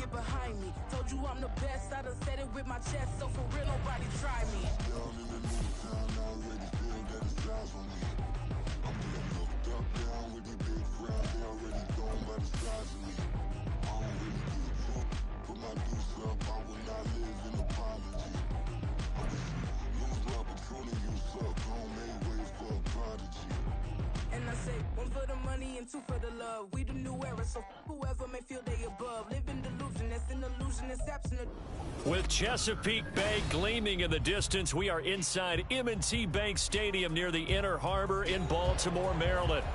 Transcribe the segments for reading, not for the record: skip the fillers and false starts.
get behind me. Told you I'm the best, I done said it with my chest, so for real, nobody try me. Down in the new town, I already feel that it's eyes on me. I'm getting looked up down with these big crowds, they already gone by the size of me. I don't really give a fuck, put my deuce up, I will not live in apology. I wish you lose my patrolling, you suck, home made way for a prodigy. And I say, one for the money and two for the love. We the new era, so whoever may feel they above. Live in delusion, that's an illusion, it's absent of... With Chesapeake Bay gleaming in the distance, we are inside M&T Bank Stadium near the Inner Harbor in Baltimore, Maryland.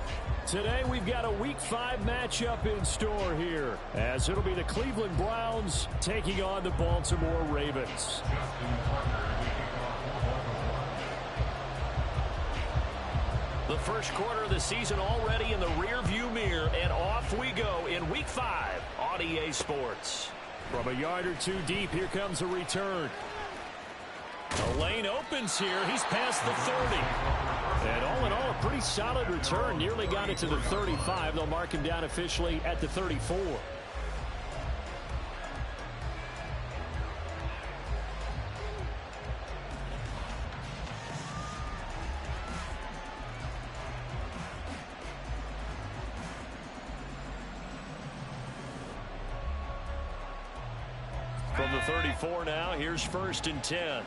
Today, we've got a Week 5 matchup in store here, as it'll be the Cleveland Browns taking on the Baltimore Ravens. The first quarter of the season already in the rearview mirror, and off we go in Week 5 on EA Sports. From a yard or two deep, here comes a return. The lane opens here. He's past the 30. And all in all, a pretty solid return. Nearly got it to the 35. They'll mark him down officially at the 34. From the 34 now, here's 1st and 10.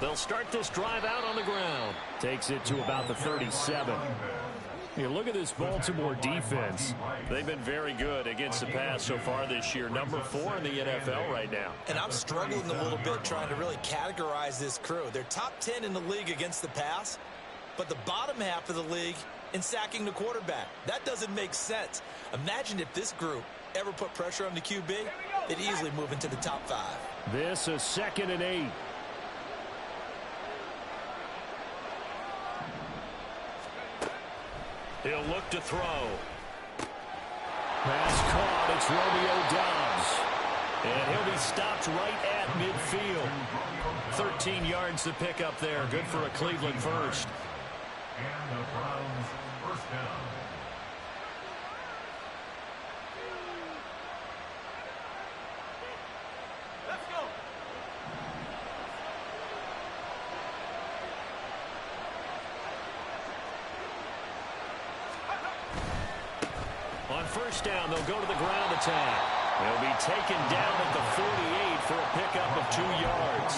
They'll start this drive out on the ground. Takes it to about the 37. Here, look at this Baltimore defense. They've been very good against the pass so far this year. Number 4 in the NFL right now. And I'm struggling a little bit trying to really categorize this crew. They're top 10 in the league against the pass, but the bottom half of the league in sacking the quarterback. That doesn't make sense. Imagine if this group ever put pressure on the QB, they'd easily move into the top 5. This is 2nd and 8. He'll look to throw. Pass caught. It's Romeo Doubs. And he'll be stopped right at midfield. 13 yards to pick up there. Good for a Cleveland first. And the Browns first down. Let's go. On first down, they'll go to the ground attack. He'll be taken down at the 48 for a pickup of 2 yards.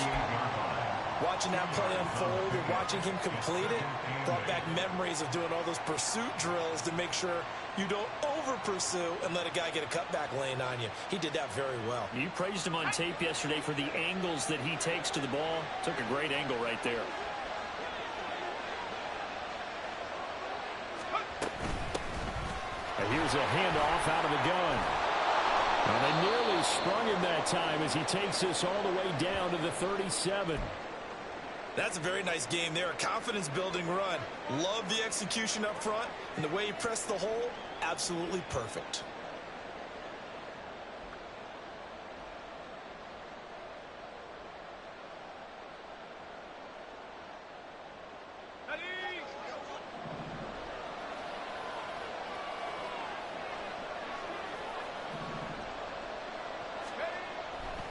Watching that play unfold and watching him complete it brought back memories of doing all those pursuit drills to make sure you don't over-pursue and let a guy get a cutback lane on you. He did that very well. You praised him on tape yesterday for the angles that he takes to the ball. Took a great angle right there. And here's a handoff out of the gun. Well, they nearly sprung him that time as he takes this all the way down to the 37. That's a very nice game there. A confidence-building run. Love the execution up front. And the way he pressed the hole, absolutely perfect.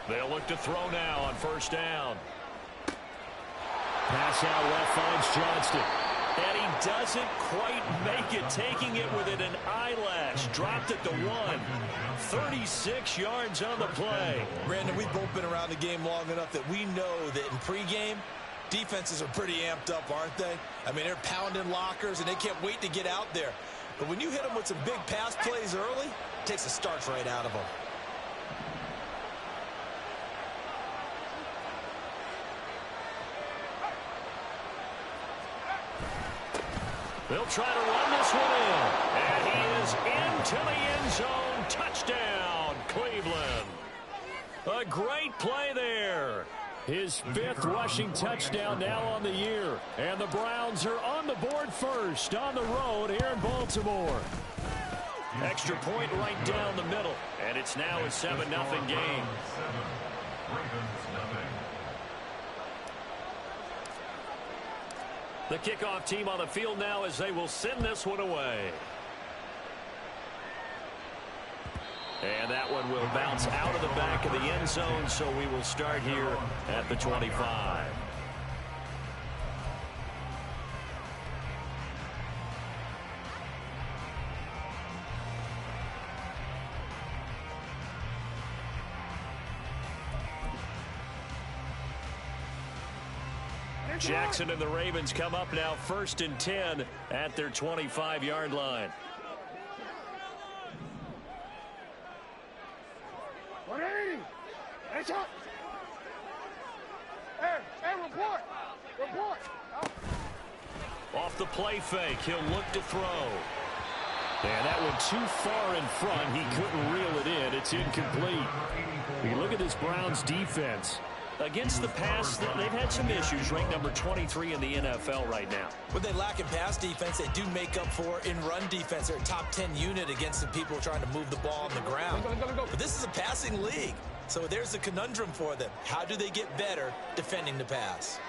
They'll look to throw now on first down. Pass out left finds Johnston. And he doesn't quite make it, taking it within an eyelash. Dropped at the 1. 36 yards on the play. Brandon, we've both been around the game long enough that we know that in pregame, defenses are pretty amped up, aren't they? I mean, they're pounding lockers, and they can't wait to get out there. But when you hit them with some big pass plays early, it takes the starch right out of them. They'll try to run this one in. And he is into the end zone. Touchdown, Cleveland. A great play there. His 5th rushing touchdown now on the year. And the Browns are on the board first on the road here in Baltimore. Extra point right down the middle. And it's now a 7-0 game. The kickoff team on the field now as they will send this one away. And that one will bounce out of the back of the end zone, so we will start here at the 25. Jackson and the Ravens come up now 1st and 10 at their 25-yard line. Off the play fake, he'll look to throw. And that one too far in front. He couldn't reel it in. It's incomplete. You look at this Browns defense. Against the pass, they've had some issues. Ranked number 23 in the NFL right now. What they lack in pass defense, they do make up for in run defense. They're a top 10 unit against the people trying to move the ball on the ground. But this is a passing league. So there's a conundrum for them. How do they get better defending the pass?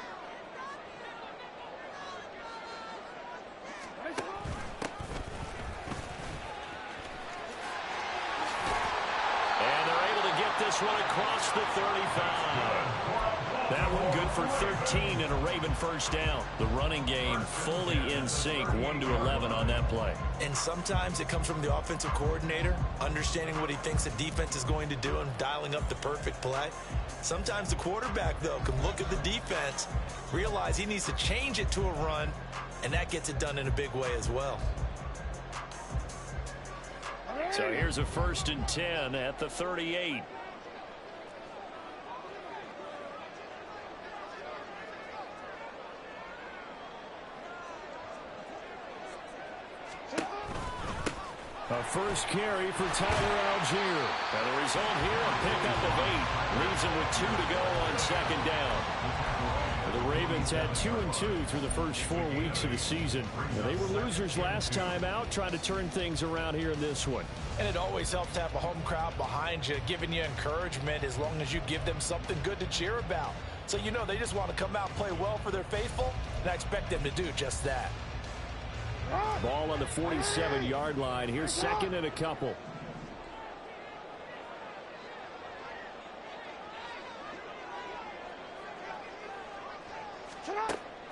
And they're able to get this one across the 35. That one good for 13 and a Raven first down. The running game fully in sync, 1-11 on that play. And sometimes it comes from the offensive coordinator, understanding what he thinks the defense is going to do and dialing up the perfect play. Sometimes the quarterback, though, can look at the defense, realize he needs to change it to a run, and that gets it done in a big way as well. So here's a 1st and 10 at the 38. A first carry for Tyler Algier. And the result here, a pickup of 8. Leaves him with 2 to go on 2nd down. The Ravens had 2-2 through the first 4 weeks of the season. They were losers last time out, trying to turn things around here in this one. And it always helps to have a home crowd behind you, giving you encouragement as long as you give them something good to cheer about. So you know they just want to come out and play well for their faithful, and I expect them to do just that. Ball on the 47-yard line. Here's 2nd and a couple.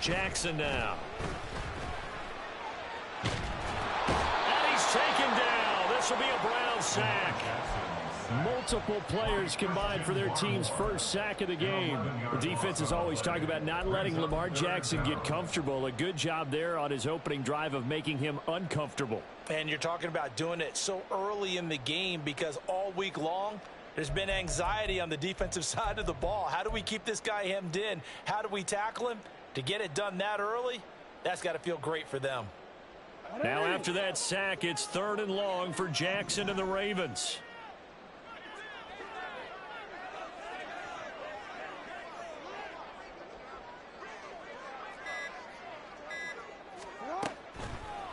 Jackson now. And he's taken down. This will be a Brown sack. Multiple players combined for their team's first sack of the game. The defense is always talking about not letting Lamar Jackson get comfortable. A good job there on his opening drive of making him uncomfortable. And you're talking about doing it so early in the game because all week long, there's been anxiety on the defensive side of the ball. How do we keep this guy hemmed in? How do we tackle him? To get it done that early, that's got to feel great for them. Now after that sack, it's 3rd and long for Jackson and the Ravens.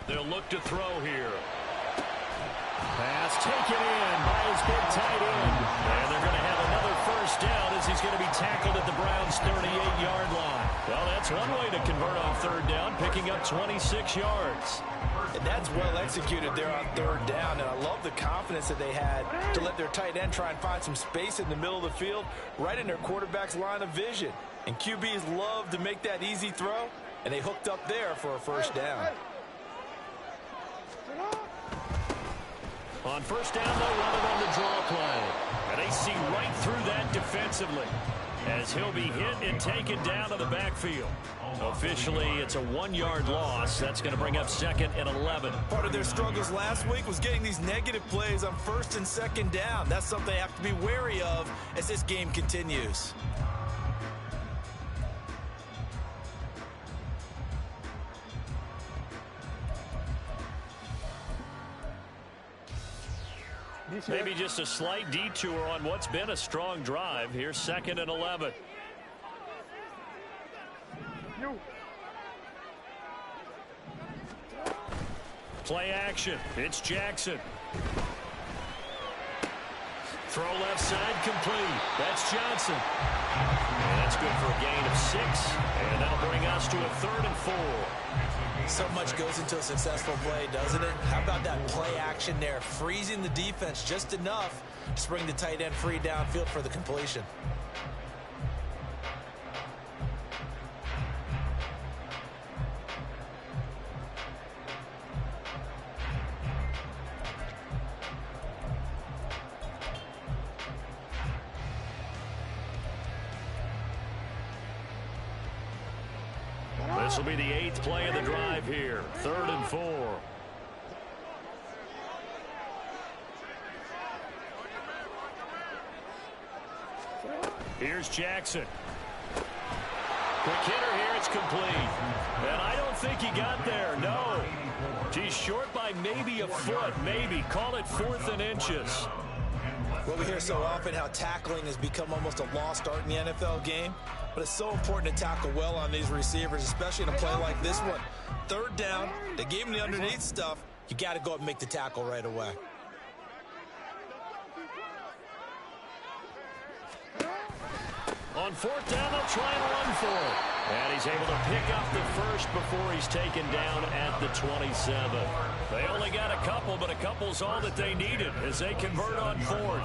They'll look to throw here. Pass taken in by his big tight end. And they're going to have another first down as he's going to be tackled at the Browns' 38-yard line. Well, that's one way to convert on 3rd down, picking up 26 yards. And that's well executed there on 3rd down. And I love the confidence that they had to let their tight end try and find some space in the middle of the field, right in their quarterback's line of vision. And QBs love to make that easy throw, and they hooked up there for a first down. On 1st down, they'll run it on the draw play. And they see right through that defensively as he'll be hit and taken down to the backfield. Officially, it's a 1-yard loss. That's going to bring up 2nd and 11. Part of their struggles last week was getting these negative plays on 1st and 2nd down. That's something they have to be wary of as this game continues. Maybe just a slight detour on what's been a strong drive. Here's 2nd and 11. Play action. It's Jackson. Throw left side complete. That's Johnson. And that's good for a gain of 6. And that'll bring us to a 3rd and 4. So much goes into a successful play, doesn't it? How about that play action there? Freezing the defense just enough to bring the tight end free downfield for the completion. This will be the 8th play of the drive here. 3rd and 4. Here's Jackson. Quick hitter here. It's complete. And I don't think he got there. No. He's short by maybe a foot. Maybe. Call it 4th and inches. Well, we hear so often how tackling has become almost a lost art in the NFL game. But it's so important to tackle well on these receivers, especially in a play like this one. 3rd down, they gave him the underneath stuff. You got to go up and make the tackle right away. On 4th down, they'll try and run for it. And he's able to pick up the first before he's taken down at the 27. They only got a couple, but a couple's all that they needed as they convert on 4th.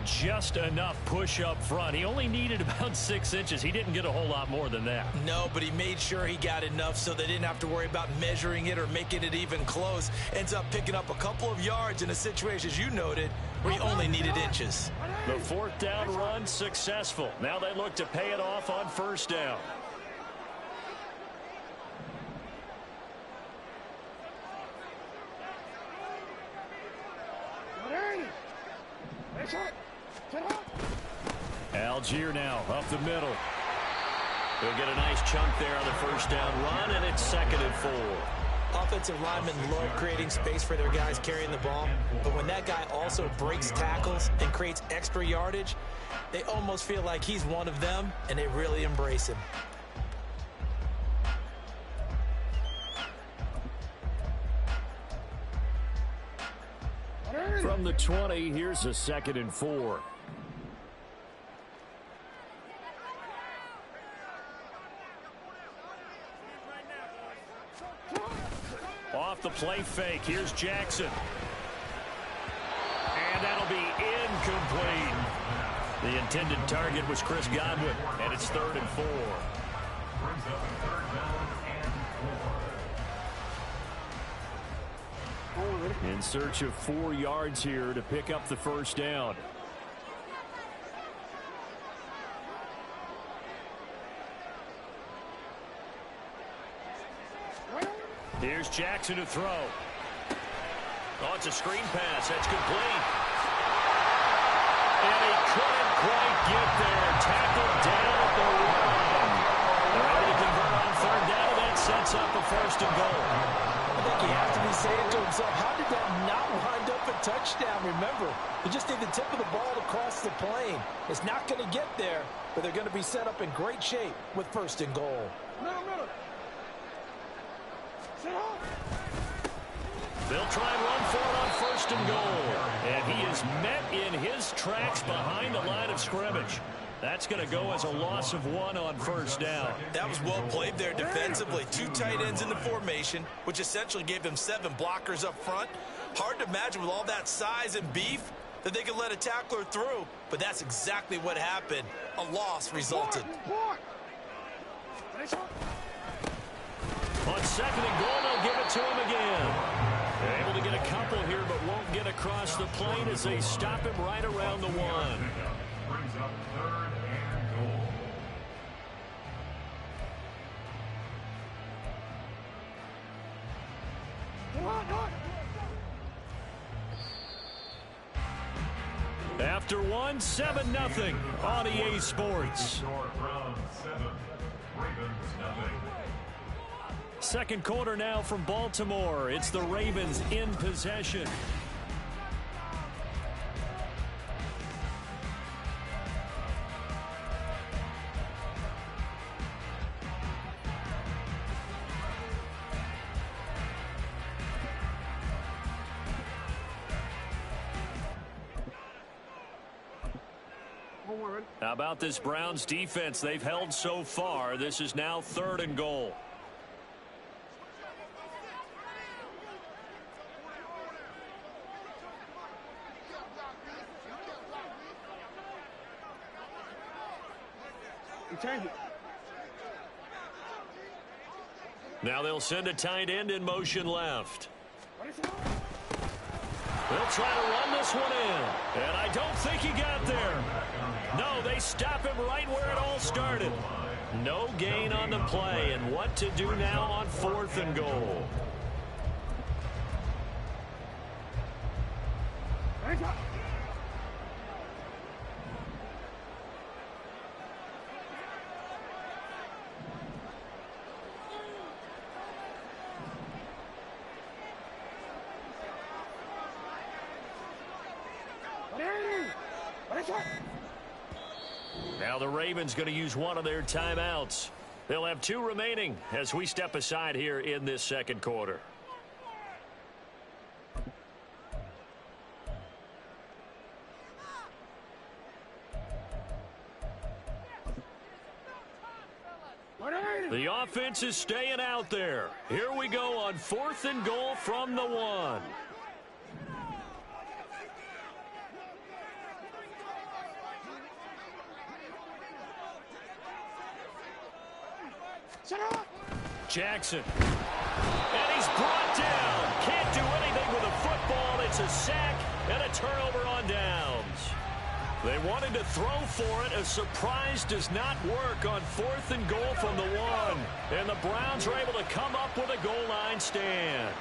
Just enough push up front. He only needed about 6 inches. He didn't get a whole lot more than that. No, but he made sure he got enough so they didn't have to worry about measuring it or making it even close. Ends up picking up a couple of yards in a situation, as you noted, where he only needed inches. The 4th down run successful. Now they look to pay it off on 1st down. Algier now up the middle. He'll get a nice chunk there on the 1st down run, and it's 2nd and 4. Offensive linemen love creating space for their guys carrying the ball, but when that guy also breaks tackles and creates extra yardage, they almost feel like he's one of them, and they really embrace him. From the 20, here's a 2nd and 4. Off the play fake, here's Jackson. And that'll be incomplete. The intended target was Chris Godwin, and it's 3rd and 4. In search of 4 yards here to pick up the 1st down. Here's Jackson to throw. Oh, it's a screen pass. That's complete. And he couldn't quite get there. Tackled down at the 1. They're able to convert on 3rd down, and that sets up a 1st and goal. I think he has to be saying to himself, how did that not wind up a touchdown? Remember, you just need the tip of the ball to cross the plane. It's not going to get there, but they're going to be set up in great shape with 1st and goal. They'll try and run for it on 1st and goal. And he is met in his tracks behind the line of scrimmage. That's going to go as a loss of 1 on 1st down. That was well played there defensively. 2 tight ends in the formation, which essentially gave them 7 blockers up front. Hard to imagine with all that size and beef that they could let a tackler through, but that's exactly what happened. A loss resulted. On 2nd and goal, they'll give it to him again. They're able to get a couple here, but won't get across the plane as they stop him right around the 1. Brings up 3rd and goal. After 1, 7-0 on EA Sports. Score from 7. Ravens nothing. Second quarter now from Baltimore. It's the Ravens in possession. How about this Browns defense? They've held so far. This is now 3rd and goal. Now they'll send a tight end in motion left. They'll try to run this one in. And I don't think he got there. No, they stop him right where it all started. No gain on the play. And what to do now on 4th and goal. Now the Ravens going to use one of their timeouts. They'll have 2 remaining as we step aside here in this 2nd quarter. The offense is staying out there. Here we go on 4th and goal from the 1. Jackson. And he's brought down. Can't do anything with a football. It's a sack and a turnover on downs. They wanted to throw for it. A surprise does not work on 4th and goal from the 1. And the Browns are able to come up with a goal line stand.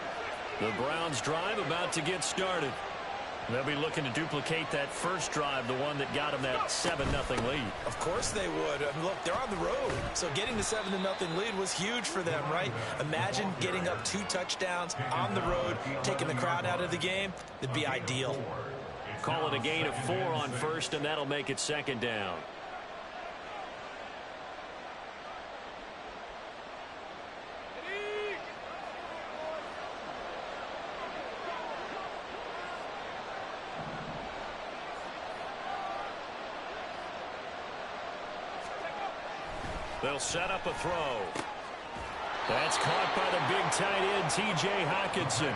The Browns drive about to get started. They'll be looking to duplicate that first drive, the one that got them that 7-0 lead. Of course they would. Look, they're on the road, so getting the 7-0 lead was huge for them, right? Imagine getting up 2 touchdowns on the road, taking the crowd out of the game. It'd be ideal. Call it a gain of 4 on 1st, and that'll make it 2nd down. They'll set up a throw. That's caught by the big tight end, T.J. Hockenson.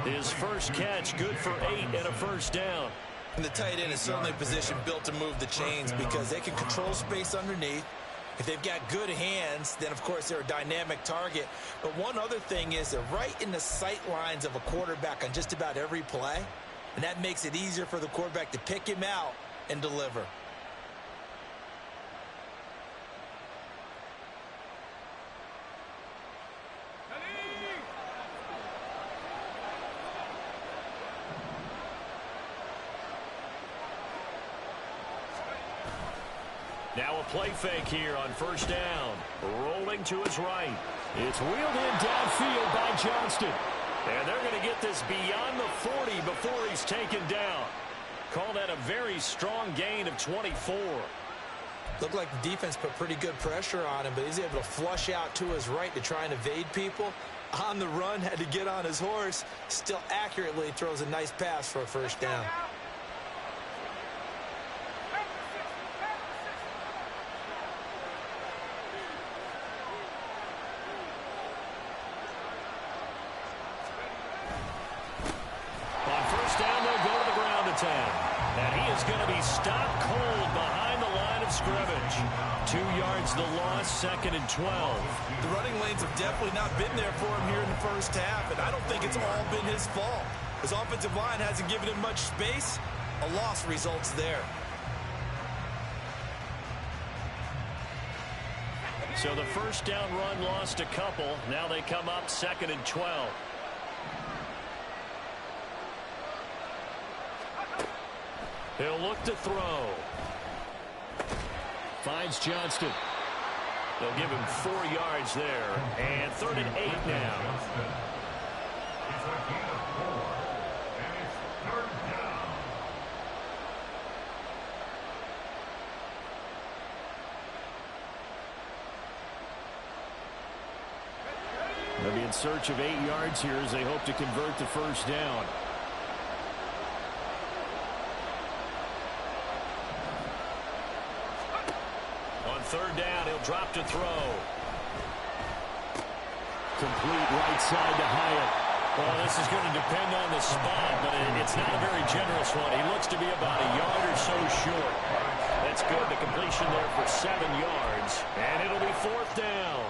His first catch, good for 8 and a 1st down. And the tight end is certainly a position built to move the chains because they can control space underneath. If they've got good hands, then, of course, they're a dynamic target. But one other thing is they're right in the sight lines of a quarterback on just about every play. And that makes it easier for the quarterback to pick him out and deliver. Now a play fake here on 1st down. Rolling to his right. It's wheeled in downfield by Johnston. And they're going to get this beyond the 40 before he's taken down. Call that a very strong gain of 24. Looked like the defense put pretty good pressure on him, but he's able to flush out to his right to try and evade people. On the run, had to get on his horse. Still accurately throws a nice pass for a 1st down. And he is going to be stopped cold behind the line of scrimmage. 2 yards the loss, 2nd and 12. The running lanes have definitely not been there for him here in the 1st half, and I don't think it's all been his fault. His offensive line hasn't given him much space. A loss results there. So the 1st down run lost a couple. Now they come up 2nd and 12. He'll look to throw. Finds Johnston. They'll give him 4 yards there. And 3rd and 8 now. It's a gain of 4, and it's 3rd down. They'll be in search of 8 yards here as they hope to convert the 1st down. third down. He'll drop to throw. Complete right side to Hyatt. Well, this is going to depend on the spot, but it's not a very generous one. He looks to be about a yard or so short. That's good. The completion there for 7 yards, and it'll be fourth down.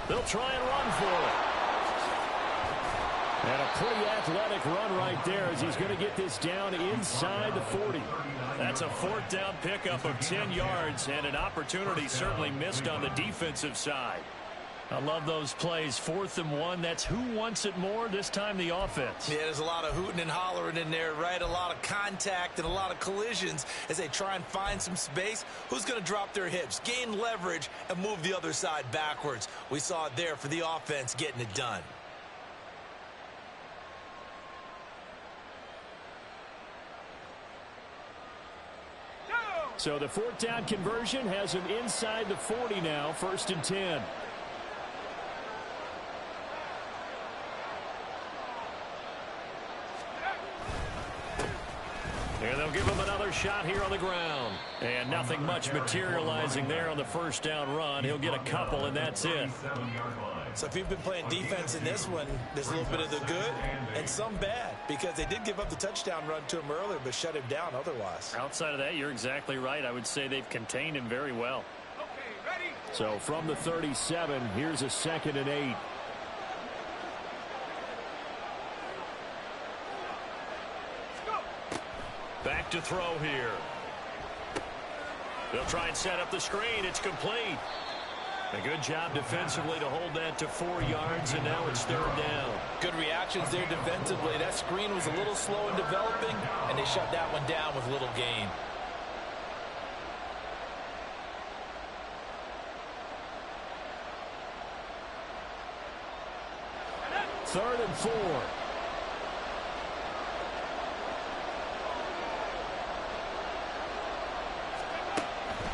They'll try and run for it. And a pretty athletic run right there as he's going to get this down inside the 40. That's a fourth down pickup of 10 yards and an opportunity certainly missed on the defensive side. I love those plays. 4th and 1. That's who wants it more, this time the offense. Yeah, there's a lot of hooting and hollering in there, right? A lot of contact and a lot of collisions as they try and find some space. Who's going to drop their hips, gain leverage, and move the other side backwards? We saw it there for the offense getting it done. So the 4th down conversion has him inside the 40 now, 1st and 10. And they'll give him another shot here on the ground. And nothing much materializing there on the first down run. He'll get a couple, and that's it. So if you've been playing defense in this one, there's a little bit of the good and some bad, because they did give up the touchdown run to him earlier, but shut him down otherwise. Outside of that, you're exactly right. I would say they've contained him very well. So from the 37, here's a 2nd and 8. Back to throw here. They'll try and set up the screen. It's complete. A good job defensively to hold that to 4 yards, and now it's 3rd down. Good reactions there defensively. That screen was a little slow in developing, and they shut that one down with little gain. Third and 4.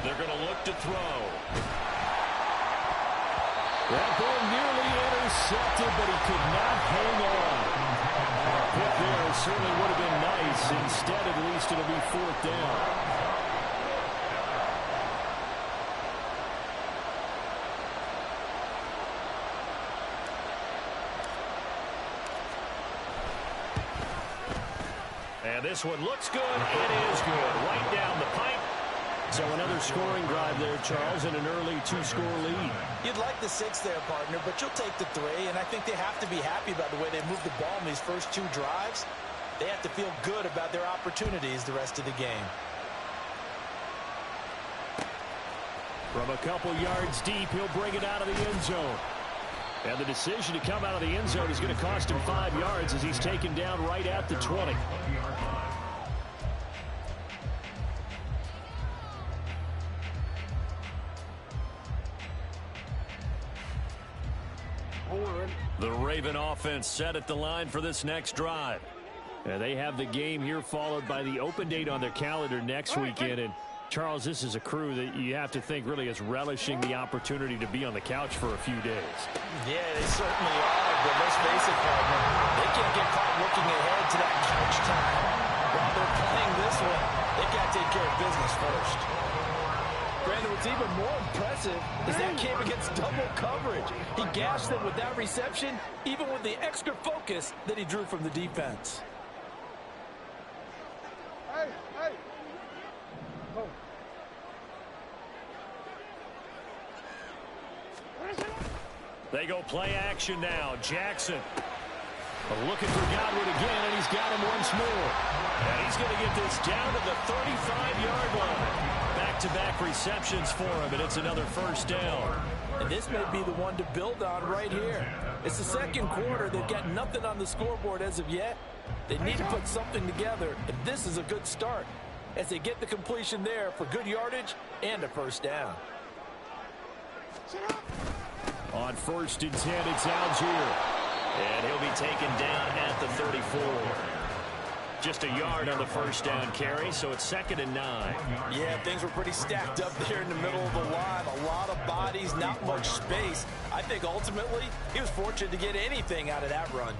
They're going to look to throw. That ball nearly intercepted, but he could not hang on. A pick there certainly would have been nice. Instead, at least, it'll be 4th down. And this one looks good. It is good. Right down the pipe. So another scoring drive there, Charles, and an early 2-score lead. You'd like the 6 there, partner, but you'll take the 3, and I think they have to be happy about the way they moved the ball in these first 2 drives. They have to feel good about their opportunities the rest of the game. From a couple yards deep, he'll bring it out of the end zone. And the decision to come out of the end zone is going to cost him 5 yards as he's taken down right at the 20. The Raven offense set at the line for this next drive. And they have the game here followed by the open date on their calendar next weekend. And Charles, this is a crew that you have to think really is relishing the opportunity to be on the couch for a few days. Yeah, they certainly are, but let's face it, partner, they can't get caught looking ahead to that couch time. While they're playing this one, they got to take care of business first. Brandon, what's even more impressive is that came against double coverage. He gashed them with that reception, even with the extra focus that he drew from the defense. They go play action now. Jackson looking for Godwin again, and he's got him once more. And he's going to get this down to the 35-yard line. Back-to-back receptions for him, and it's another first down. And this may be the one to build on right here. It's the second quarter. They've got nothing on the scoreboard as of yet. They need to put something together, and this is a good start as they get the completion there for good yardage and a first down. On 1st and 10, it's Algier. And he'll be taken down at the 34. Just a yard on the first down carry, so it's 2nd and 9. Yeah, things were pretty stacked up there in the middle of the line. A lot of bodies, not much space. I think ultimately he was fortunate to get anything out of that run.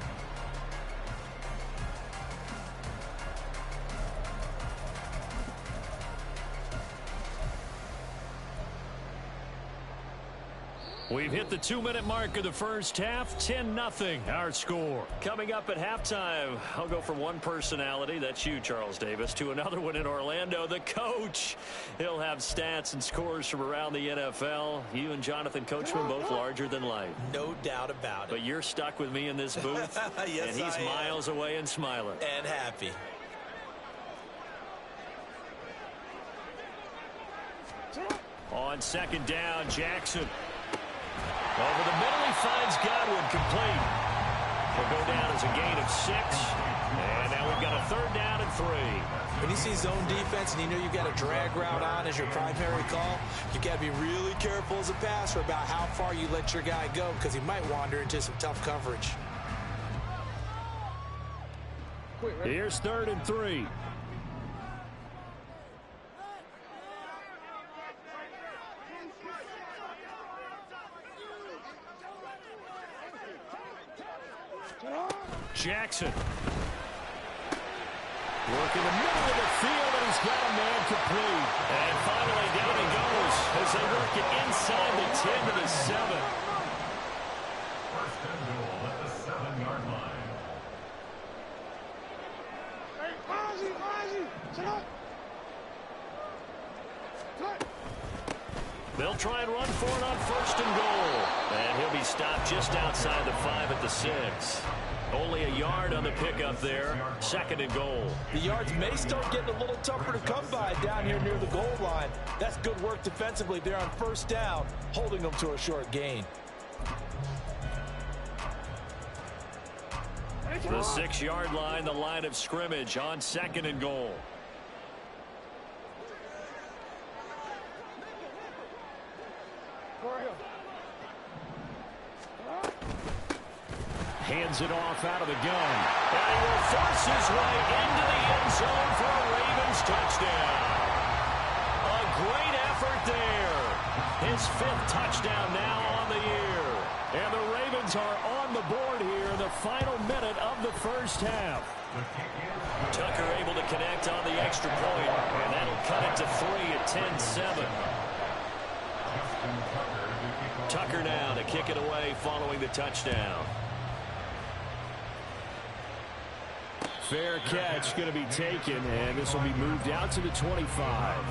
We've hit the 2-minute mark of the first half. 10-0 our score. Coming up at halftime, I'll go from one personality, that's you, Charles Davis, to another one in Orlando, the coach. He'll have stats and scores from around the NFL. You and Jonathan Coachman both larger than life. No doubt about it. But you're stuck with me in this booth, yes, and he's miles away and smiling. And happy. On 2nd down, Jackson. Over the middle, he finds Godwin complete. Will go down as a gain of 6. And now we've got a 3rd down and 3. When you see zone defense and you know you've got a drag route on as your primary call, you've got to be really careful as a passer about how far you let your guy go because he might wander into some tough coverage. Here's 3rd and 3. Jackson. Working the middle of the field, and he's got a man complete. And finally down he goes as they work it inside the 10 to the 7. First and goal at the 7-yard line. They'll try and run for it on 1st and goal. And he'll be stopped just outside the 5 at the 6. Only a yard on the pickup there. 2nd and goal. The yards may start getting a little tougher to come by down here near the goal line. That's good work defensively there on 1st down, holding them to a short gain. The 6-yard line, the line of scrimmage on 2nd and goal. Hands it off out of the gun. And he will force his way into the end zone for a Ravens touchdown. A great effort there. His 5th touchdown now on the year. And the Ravens are on the board here in the final minute of the first half. Tucker able to connect on the extra point, and that'll cut it to 3 at 10-7. Tucker now to kick it away following the touchdown. Fair catch going to be taken, and this will be moved out to the 25.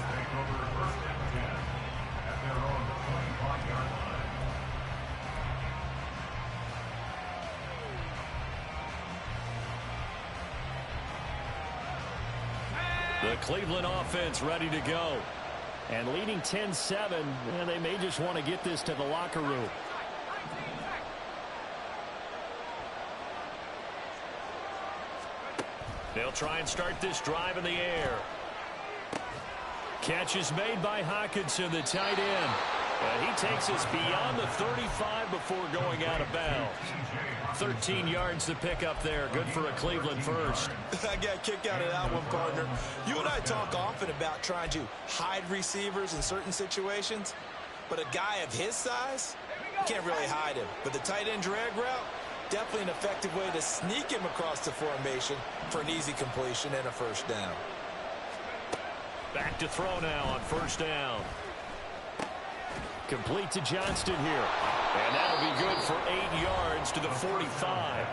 The Cleveland offense ready to go. And leading 10-7, and they may just want to get this to the locker room. They'll try and start this drive in the air. Catch is made by Hockenson, the tight end. And he takes us beyond the 35 before going out of bounds. 13 yards to pick up there. Good for a Cleveland first. I got a kick out of that one, partner. You and I talk often about trying to hide receivers in certain situations. But a guy of his size, you can't really hide him. But the tight end drag route, definitely an effective way to sneak him across the formation for an easy completion and a first down. Back to throw now on 1st down. Complete to Johnston here. And that'll be good for 8 yards to the 45.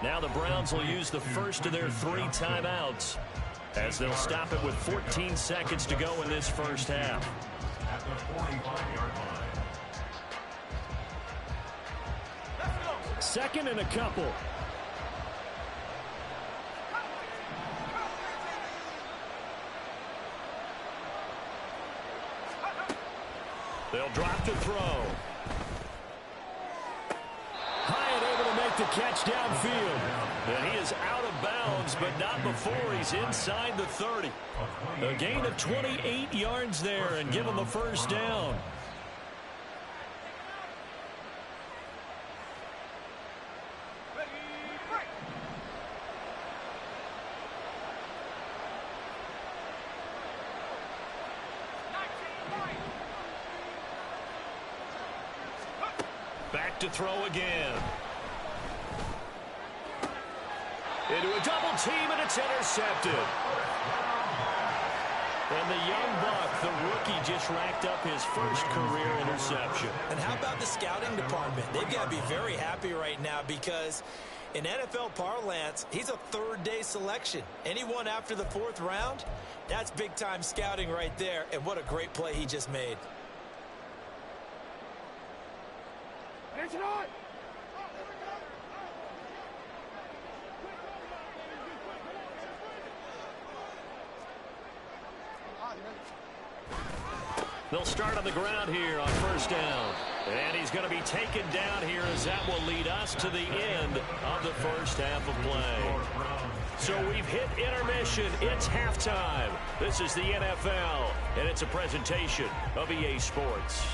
Now the Browns will use the first of their 3 timeouts as they'll stop it with 14 seconds to go in this first half. At the 45-yard line. Second and a couple. They'll drop to throw. Hyatt able to make the catch downfield. And he is out of bounds, but not before he's inside the 30. A gain of 28 yards there and give him the first down. Back to throw again. Into a double team, and it's intercepted. And the young buck, the rookie, just racked up his first career interception. And how about the scouting department? They've got to be very happy right now because in NFL parlance, he's a third-day selection. Anyone after the 4th round, that's big-time scouting right there. And what a great play he just made. They'll start on the ground here on first down. And he's going to be taken down here as that will lead us to the end of the first half of play. So we've hit intermission. It's halftime. This is the NFL, and it's a presentation of EA Sports.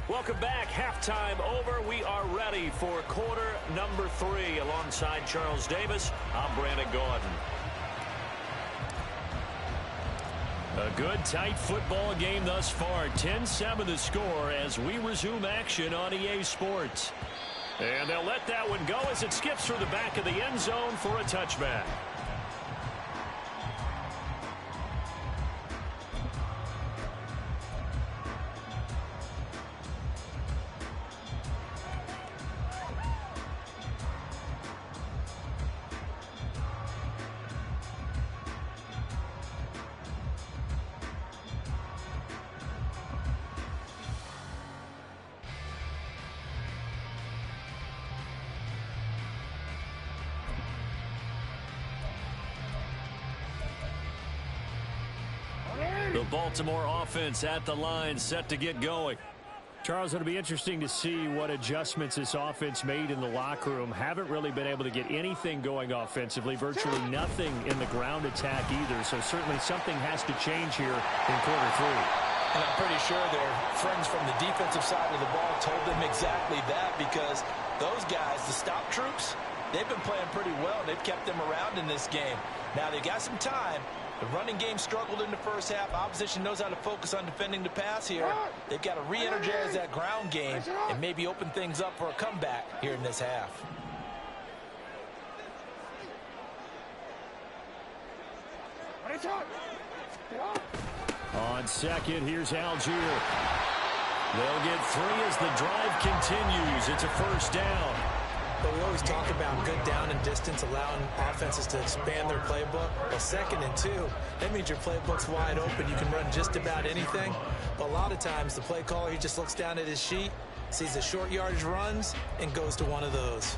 Welcome back. Halftime over. We are ready for quarter number 3. Alongside Charles Davis, I'm Brandon Gordon. A good, tight football game thus far. 10-7 the score as we resume action on EA Sports. And they'll let that one go as it skips through the back of the end zone for a touchback. The Baltimore offense at the line, set to get going. Charles, it'll be interesting to see what adjustments this offense made in the locker room. Haven't really been able to get anything going offensively, virtually nothing in the ground attack either. So certainly something has to change here in quarter 3. And I'm pretty sure their friends from the defensive side of the ball told them exactly that, because those guys, the stop troops, they've been playing pretty well. They've kept them around in this game. Now they got some time. The running game struggled in the first half. Opposition knows how to focus on defending the pass here. They've got to re-energize that ground game and maybe open things up for a comeback here in this half. On second, here's Algier. They'll get 3 as the drive continues. It's a first down. But we always talk about good down and distance, allowing offenses to expand their playbook. Well, 2nd and 2, that means your playbook's wide open. You can run just about anything. But a lot of times, the play caller, he just looks down at his sheet, sees the short yardage runs, and goes to one of those.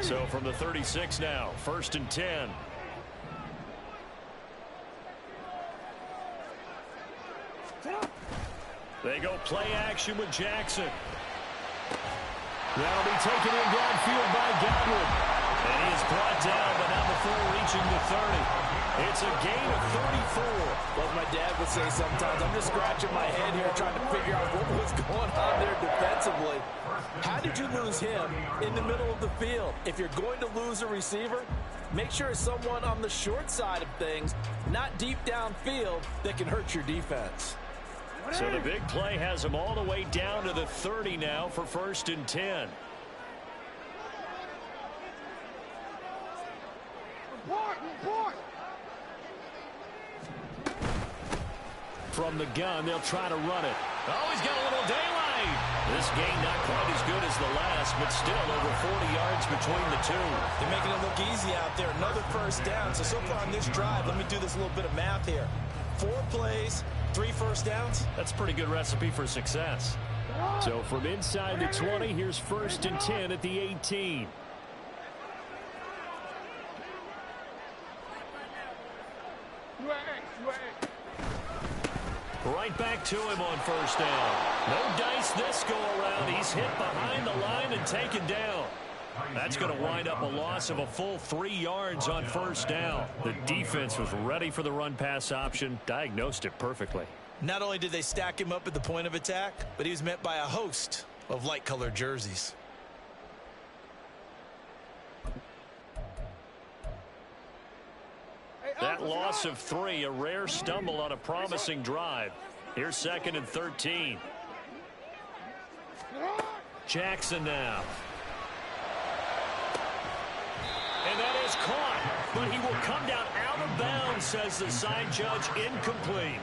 So from the 36 now, 1st and 10. They go play action with Jackson. That'll be taken in downfield by Godwin. And he is brought down, but not before reaching the 30. It's a gain of 34. Like my dad would say sometimes, I'm just scratching my head here trying to figure out what was going on there defensively. How did you lose him in the middle of the field? If you're going to lose a receiver, make sure it's someone on the short side of things, not deep downfield, that can hurt your defense. So the big play has them all the way down to the 30 now for 1st and 10. From the gun, they'll try to run it. Oh, he's got a little daylight. This game not quite as good as the last, but still over 40 yards between the two. They're making it look easy out there. Another 1st down. So far on this drive, let me do this little bit of math here. 4 plays, 3 1st downs. That's a pretty good recipe for success. So from inside the 20, here's 1st and 10 at the 18. Right back to him on 1st down. No dice this go around. He's hit behind the line and taken down. That's going to wind up a loss of a full 3 yards on 1st down. The defense was ready for the run-pass option, diagnosed it perfectly. Not only did they stack him up at the point of attack, but he was met by a host of light-colored jerseys. That loss of 3, a rare stumble on a promising drive. Here's 2nd and 13. Jackson now. And that is caught, but he will come down out of bounds, says the side judge. Incomplete.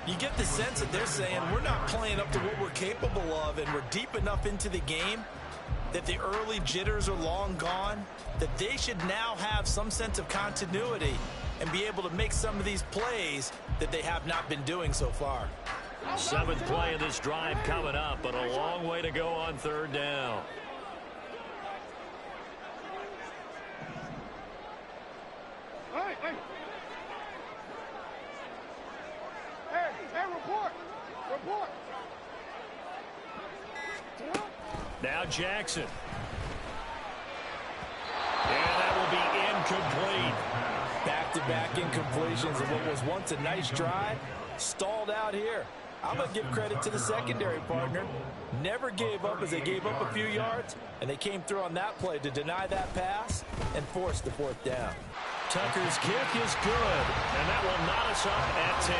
You get the sense that they're saying we're not playing up to what we're capable of, and we're deep enough into the game that the early jitters are long gone, that they should now have some sense of continuity and be able to make some of these plays that they have not been doing so far. 7th play of this drive coming up, but a long way to go on 3rd down. Now Jackson. And that will be incomplete. Back-to-back incompletions of what was once a nice drive, stalled out here. I'm going to give credit to the secondary partner. Never gave up as they gave up a few yards, and they came through on that play to deny that pass and force the 4th down. Tucker's kick is good, and that will knot us up at 10.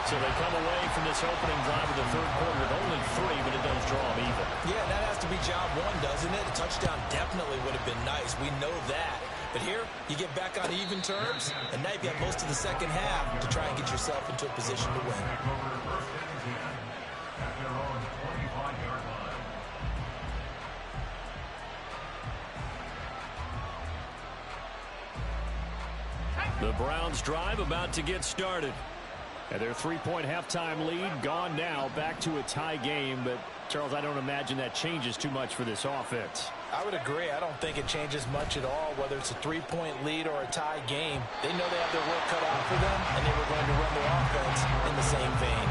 So they come away from this opening drive of the 3rd quarter with only 3, but it does draw them even. Yeah, that has to be job 1, doesn't it? A touchdown definitely would have been nice. We know that. But here, you get back on even terms, and now you've got most of the 2nd half to try and get yourself into a position to win. The Browns drive about to get started. And their 3-point halftime lead gone now, back to a tie game. But, Charles, I don't imagine that changes too much for this offense. I would agree. I don't think it changes much at all, whether it's a 3-point lead or a tie game. They know they have their work cut out for them, and they were going to run their offense in the same vein.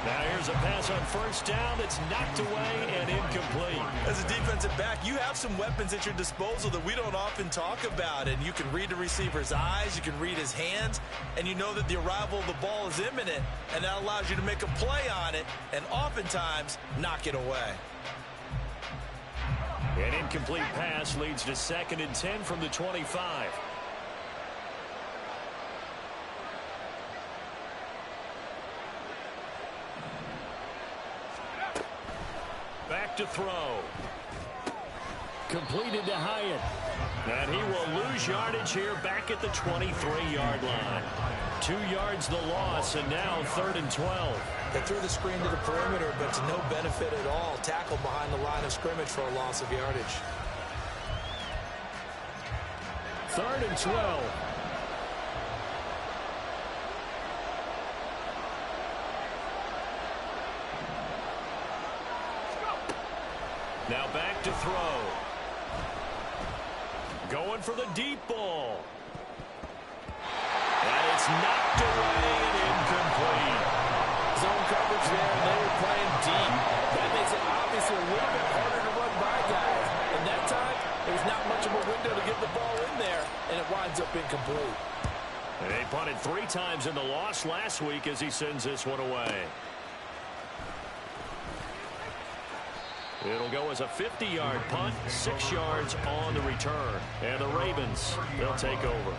Now here's a pass on 1st down that's knocked away and incomplete. As a defensive back, you have some weapons at your disposal that we don't often talk about, and you can read the receiver's eyes, you can read his hands, and you know that the arrival of the ball is imminent, and that allows you to make a play on it and oftentimes knock it away. An incomplete pass leads to 2nd and 10 from the 25. Back to throw. Completed to Hyatt. And he will lose yardage here back at the 23-yard line. 2 yards the loss, and now 3rd and 12. They threw the screen to the perimeter, but to no benefit at all. Tackled behind the line of scrimmage for a loss of yardage. 3rd and 12. Now back to throw. Going for the deep ball. And it's knocked away and incomplete. Zone coverage there, and they were playing deep. That makes it obviously a little bit harder to run by guys. And that time, there's not much of a window to get the ball in there, and it winds up incomplete. And they punted 3 times in the loss last week as he sends this one away. It'll go as a 50-yard punt, 6 yards on the return. And the Ravens, they'll take over.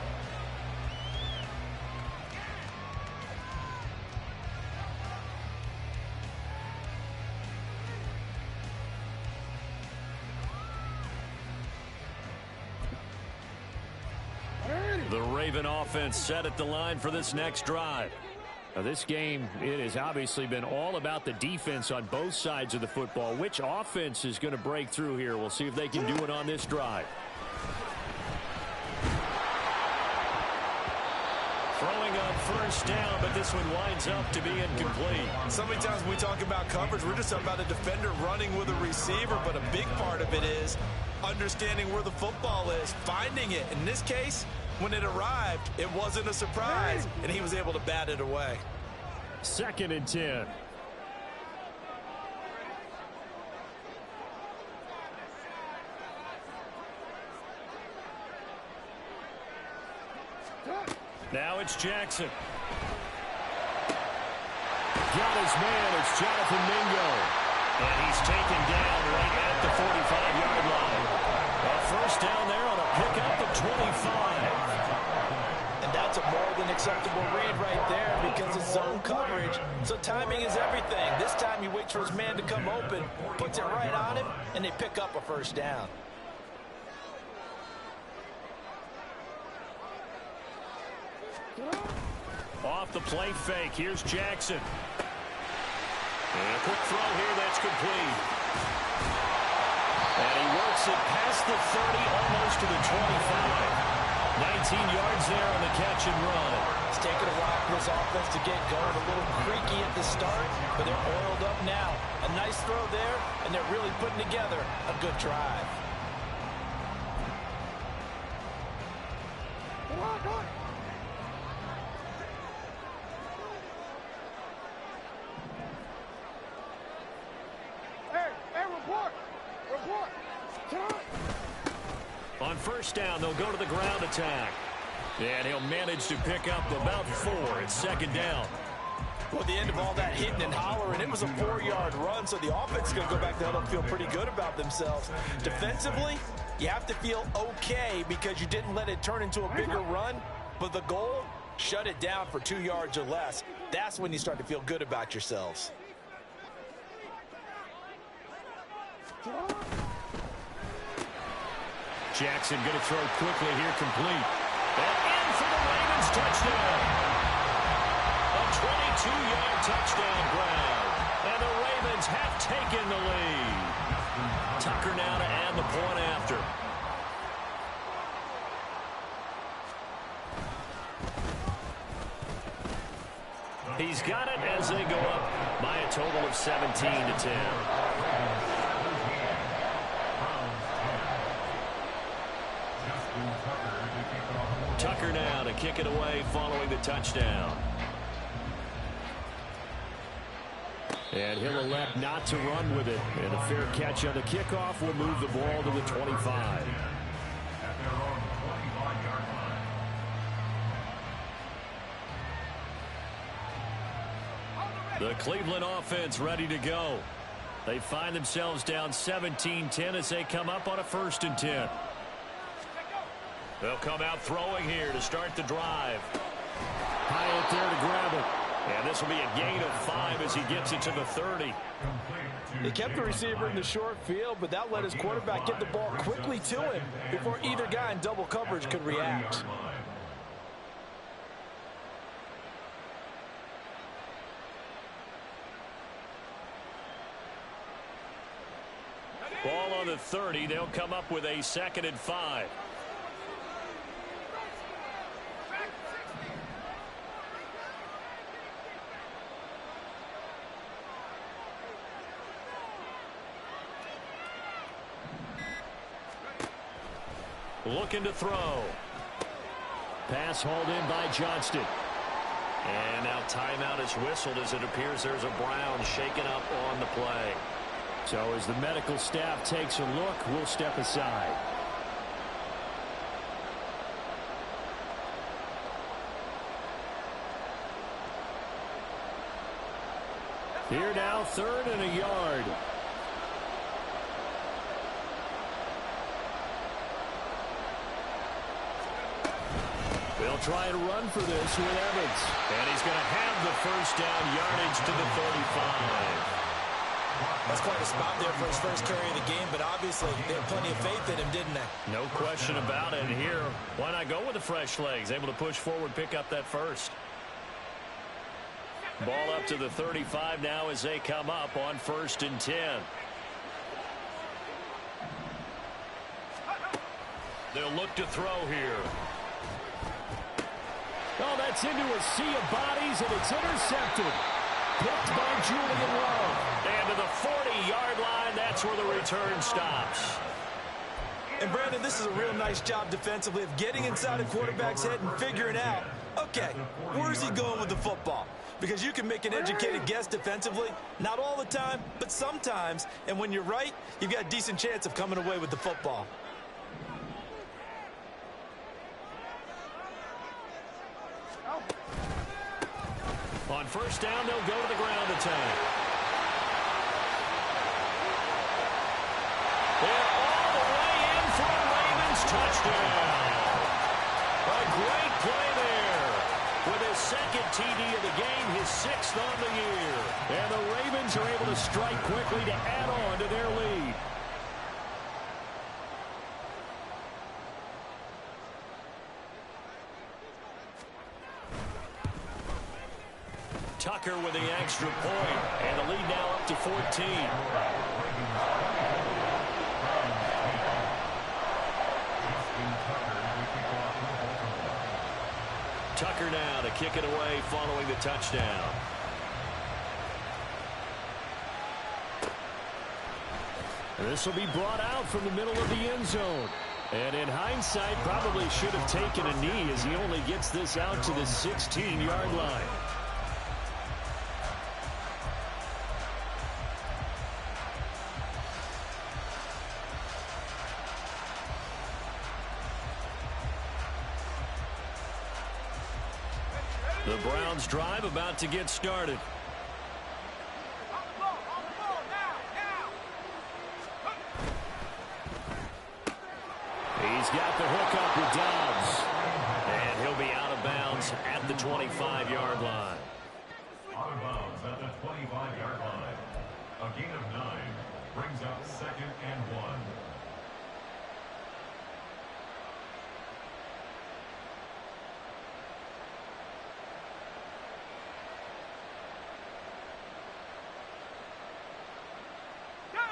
The Raven offense set at the line for this next drive. Now, this game, it has obviously been all about the defense on both sides of the football. Which offense is going to break through here? We'll see if they can do it on this drive. Throwing on first down, but this one winds up to be incomplete. So many times when we talk about coverage, we're just talking about a defender running with a receiver, but a big part of it is understanding where the football is, finding it. In this case, when it arrived, it wasn't a surprise, and he was able to bat it away. 2nd and 10. Now it's Jackson. Got his man. It's Jonathan Mingo. And he's taken down right at the 45-yard line. A first down there on a pickup of 25. And that's a more than acceptable read right there because it's zone coverage. So timing is everything. This time he waits for his man to come open, puts it right on him, and they pick up a first down. Off the play fake. Here's Jackson. And a quick throw here that's complete. And he works it past the 30, almost to the 25. 19 yards there on the catch and run. It's taken a while for this offense to get going. A little creaky at the start, but they're oiled up now. A nice throw there, and they're really putting together a good drive. On first down, they'll go to the ground attack. And he'll manage to pick up about 4. It's 2nd down. Well, at the end of all that hitting and hollering, it was a 4-yard run, so the offense is going to go back there and feel pretty good about themselves. Defensively, you have to feel okay because you didn't let it turn into a bigger run, but the goal, shut it down for 2 yards or less. That's when you start to feel good about yourselves. Jackson going to throw quickly here, complete. And in for the Ravens touchdown. A 22-yard touchdown grab. And the Ravens have taken the lead. Tucker now to add the point after. He's got it as they go up by a total of 17-10. Tucker now to kick it away following the touchdown. And he'll elect not to run with it. And a fair catch on the kickoff will move the ball to the 25. The Cleveland offense ready to go. They find themselves down 17-10 as they come up on a 1st and 10. They'll come out throwing here to start the drive. High out there to grab it. And this will be a gain of 5 as he gets it to the 30. They kept the receiver in the short field, but that let his quarterback get the ball quickly to him before either guy in double coverage could react. Ball on the 30. They'll come up with a 2nd and 5. Looking to throw. Pass hauled in by Johnston. And now timeout is whistled as it appears there's a Brown shaken up on the play. So as the medical staff takes a look, we'll step aside. Here now, 3rd and a yard. They'll try and run for this with Evans. And he's going to have the first down, yardage to the 35. That's quite a spot there for his first carry of the game, but obviously they had plenty of faith in him, didn't they? No question about it. And here, why not go with the fresh legs? Able to push forward, pick up that first. Ball up to the 35 now as they come up on 1st and 10. They'll look to throw here. Oh, that's into a sea of bodies, and it's intercepted. Picked by Julian Love. And to the 40-yard line, that's where the return stops. And, Brandon, this is a real nice job defensively of getting inside a quarterback's head and figuring out, okay, where's he going with the football? Because you can make an educated guess defensively, not all the time, but sometimes. And when you're right, you've got a decent chance of coming away with the football. On 1st down, they'll go to the ground attack. And all the way in for a Ravens touchdown. A great play there. With his 2nd TD of the game, his 6th on the year. And the Ravens are able to strike quickly to add on to their lead. Tucker with the extra point, and the lead now up to 14. Tucker now to kick it away following the touchdown. This will be brought out from the middle of the end zone. And in hindsight, probably should have taken a knee as he only gets this out to the 16-yard line. The Browns drive about to get started. He's got the hook up with Dobbs. And he'll be out of bounds at the 25-yard line. Out of bounds at the 25-yard line. A gain of 9 brings up 2nd and 1.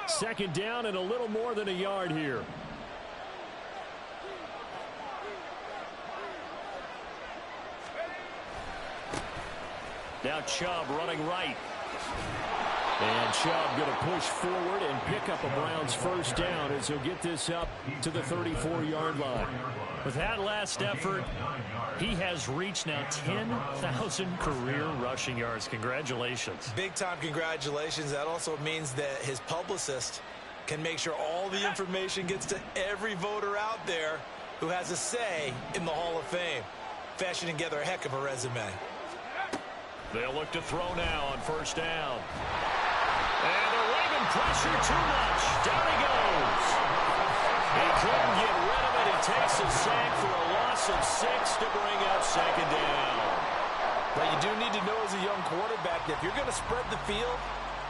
Second down and a little more than a yard here. Now Chubb running right. And Chubb going to push forward and pick up a Browns first down as he'll get this up to the 34-yard line. With that last effort, he has reached now 10,000 career rushing yards. Congratulations. Big-time congratulations. That also means that his publicist can make sure all the information gets to every voter out there who has a say in the Hall of Fame. Fashioning together a heck of a resume. They'll look to throw now on first down. And the Raven pressure too much. Down he goes. He couldn't get rid of it. He takes a sack for a loss of 6 to bring up second down. But you do need to know as a young quarterback that if you're going to spread the field,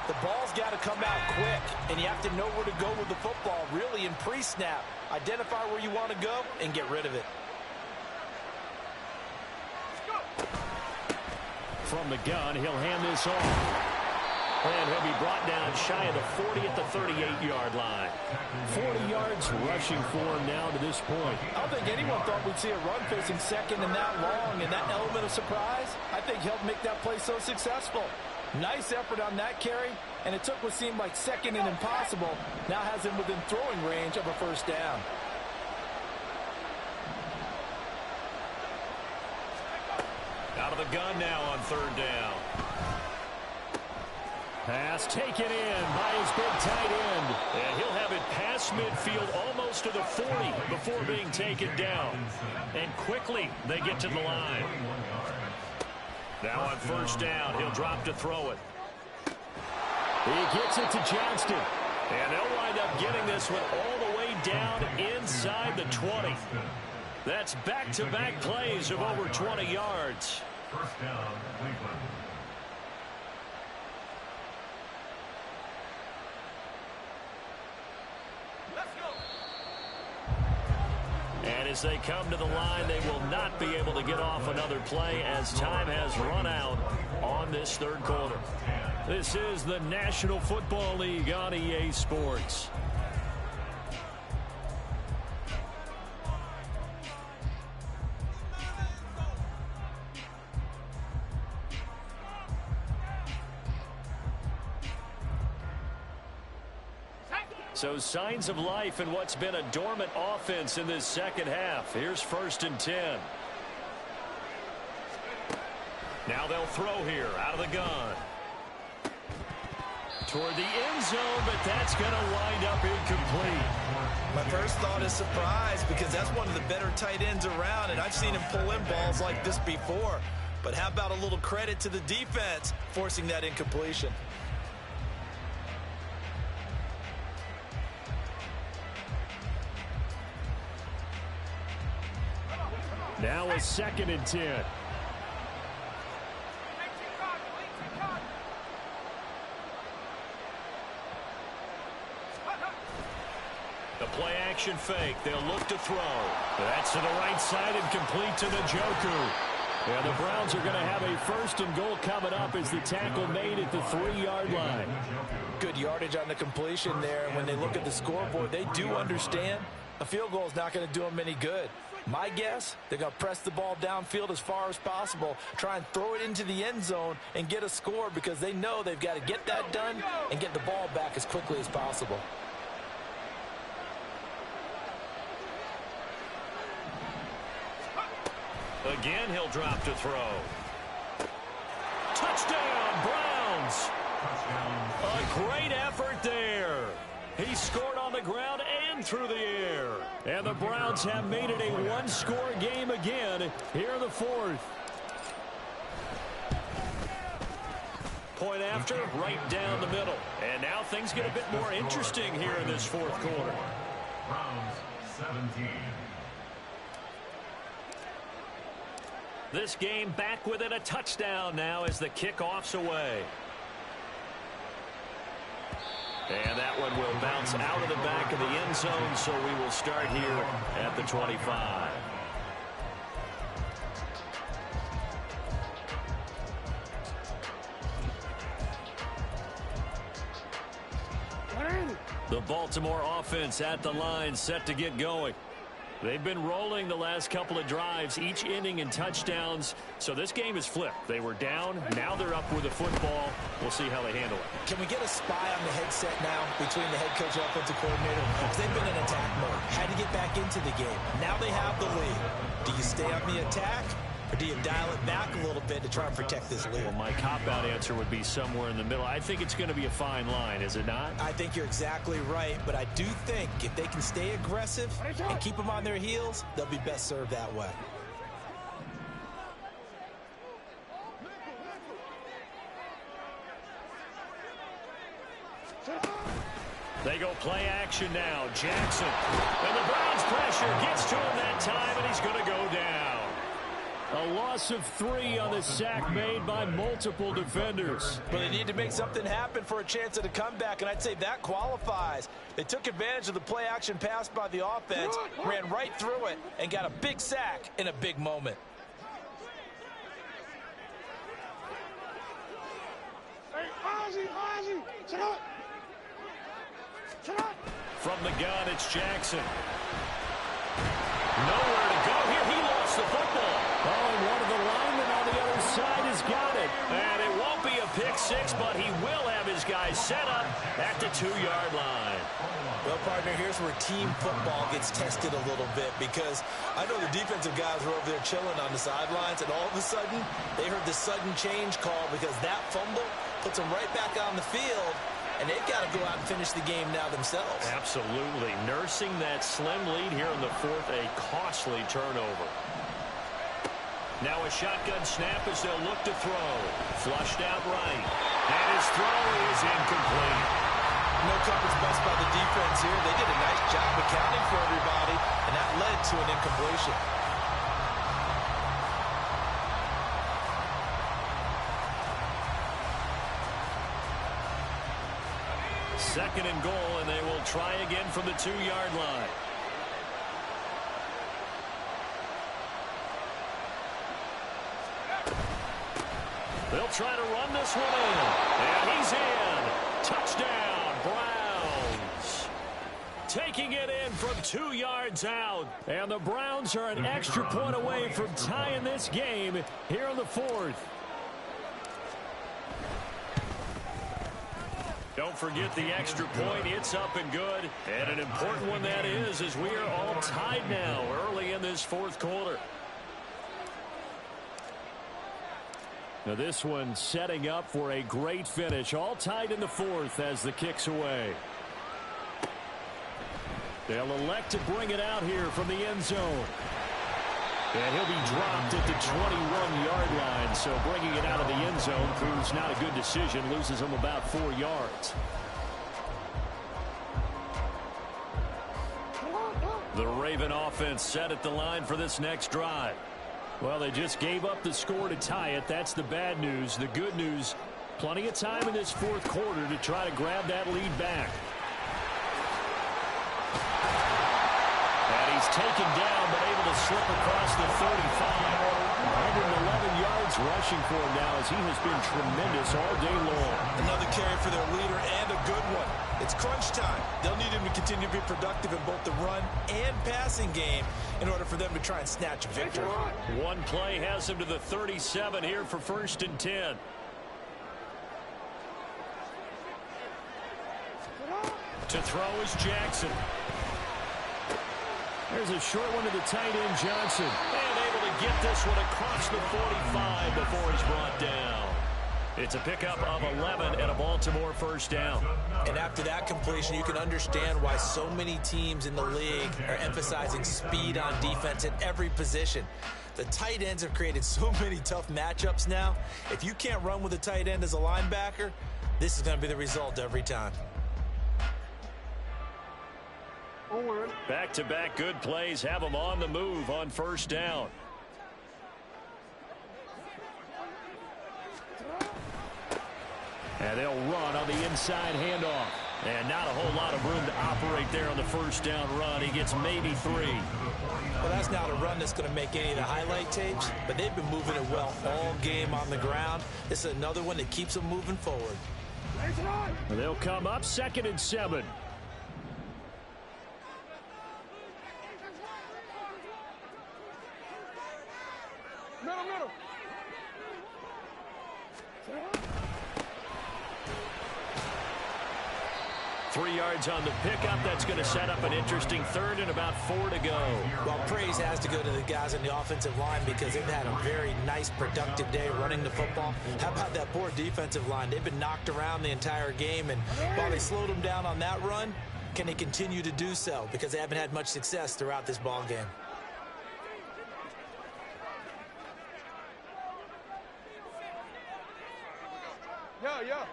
the ball's got to come out quick, and you have to know where to go with the football, really in pre-snap. Identify where you want to go and get rid of it. From the gun, he'll hand this off. And he'll be brought down shy of the 40 at the 38-yard line. 40 yards rushing for him now to this point. I don't think anyone thought we'd see a run facing second and that long, and that element of surprise, I think, helped make that play so successful. Nice effort on that carry, and it took what seemed like second and impossible, now has him within throwing range of a first down. Out of the gun now on third down. Pass taken in by his big tight end. And he'll have it past midfield almost to the 40 before being taken down. And quickly they get to the line. Now on first down, he'll drop to throw it. He gets it to Johnston. And they'll wind up getting this one all the way down inside the 20. That's back-to-back plays of over 20 yards. First down, Cleveland. And as they come to the line, they will not be able to get off another play as time has run out on this third quarter. This is the National Football League on EA Sports. So signs of life in what's been a dormant offense in this second half. Here's 1st and 10. Now they'll throw here out of the gun. Toward the end zone, but that's going to wind up incomplete. My first thought is surprise because that's one of the better tight ends around, and I've seen him pull in balls like this before. But how about a little credit to the defense forcing that incompletion? Now a 2nd and 10. The play action fake. They'll look to throw. That's to the right side and complete to Njoku. Yeah, the Browns are going to have a 1st and goal coming up as the tackle made at the 3-yard line. Good yardage on the completion there. When they look at the scoreboard, they do understand a field goal is not going to do them any good. My guess, they're going to press the ball downfield as far as possible, try and throw it into the end zone and get a score because they know they've got to get that done and get the ball back as quickly as possible. Again, he'll drop to throw. Touchdown, Browns. A great effort there. He scored on the ground and through the air. And the Browns have made it a one-score game again here in the 4th. Point after, right down the middle. And now things get a bit more interesting here in this 4th quarter. Browns 17. This game back within a touchdown now as the kickoff's away. And that one will bounce out of the back of the end zone, so we will start here at the 25. The Baltimore offense at the line, set to get going. They've been rolling the last couple of drives, each inning in touchdowns. So this game is flipped. They were down. Now they're up with the football. We'll see how they handle it. Can we get a spy on the headset now between the head coach and offensive coordinator? Because they've been in attack mode. Had to get back into the game. Now they have the lead. Do you stay on the attack? Or do you dial it back a little bit to try and protect this lead? Well, my cop-out answer would be somewhere in the middle. I think it's going to be a fine line, is it not? I think you're exactly right, but I do think if they can stay aggressive and keep them on their heels, they'll be best served that way. They go play action now. Jackson. And the Browns pressure gets to him that time, and he's going to go down. A loss of 3 on the sack made by multiple defenders. But they need to make something happen for a chance at a comeback, and I'd say that qualifies. They took advantage of the play-action pass by the offense, ran right through it, and got a big sack in a big moment. From the gun, it's Jackson. Nowhere to go here. He lost the football. Oh, and one of the linemen on the other side has got it. And it won't be a pick six, but he will have his guys set up at the 2-yard line. Well, partner, here's where team football gets tested a little bit because I know the defensive guys were over there chilling on the sidelines, and all of a sudden, they heard the sudden change call because that fumble puts them right back on the field, and they've got to go out and finish the game now themselves. Absolutely. Nursing that slim lead here in the 4th, a costly turnover. Now a shotgun snap as they'll look to throw. Flushed out right. And his throw is incomplete. No coverage bust by the defense here. They did a nice job accounting for everybody, and that led to an incompletion. Second and goal, and they will try again from the 2-yard line. They'll try to run this one in. And he's in. Touchdown, Browns. Taking it in from 2 yards out. And the Browns are an extra point away from tying this game here in the 4th. Don't forget the extra point. It's up and good. And an important one that is, as we are all tied now early in this 4th quarter. Now this one setting up for a great finish. All tied in the 4th as the kick's away. They'll elect to bring it out here from the end zone. And he'll be dropped at the 21-yard line. So bringing it out of the end zone proves not a good decision. Loses him about 4 yards. The Raven offense set at the line for this next drive. Well, they just gave up the score to tie it. That's the bad news. The good news, plenty of time in this 4th quarter to try to grab that lead back. And he's taken down, but able to slip across the 35. 111 yards rushing for him now, as he has been tremendous all day long. Another carry for their leader, and a good one. It's crunch time. They'll need him to continue to be productive in both the run and passing game in order for them to try and snatch a victory. One play has him to the 37 here for 1st and 10. To throw is Jackson. There's a short one to the tight end, Johnson. And able to get this one across the 45 before he's brought down. It's a pickup of 11 and a Baltimore 1st down. And after that completion, you can understand why so many teams in the league are emphasizing speed on defense at every position. The tight ends have created so many tough matchups now. If you can't run with a tight end as a linebacker, this is going to be the result every time. Back-to-back good plays have them on the move on 1st down. And they'll run on the inside handoff. And not a whole lot of room to operate there on the 1st down run. He gets maybe 3. Well, that's not a run that's going to make any of the highlight tapes, but they've been moving it well all game on the ground. This is another one that keeps them moving forward. And they'll come up 2nd and 7. Middle. 3 yards on the pickup. That's going to set up an interesting 3rd and about 4 to go. Well, praise has to go to the guys on the offensive line because they've had a very nice, productive day running the football. How about that poor defensive line? They've been knocked around the entire game, and while they slowed them down on that run, can they continue to do so? Because they haven't had much success throughout this ball game. Yeah.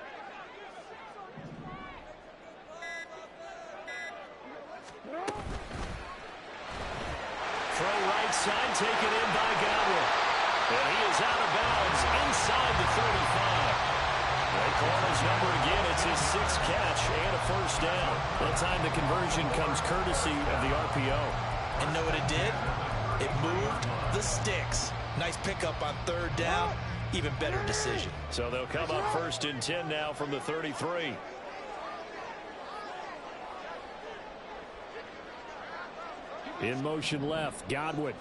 Throw right side, taken in by Godwin. And he is out of bounds inside the 35. They call his number again. It's his 6th catch and a 1st down. That time the conversion comes courtesy of the RPO. And know what it did? It moved the sticks. Nice pickup on 3rd down. Even better decision. So they'll come up 1st and 10 now from the 33. In motion left, Godwin.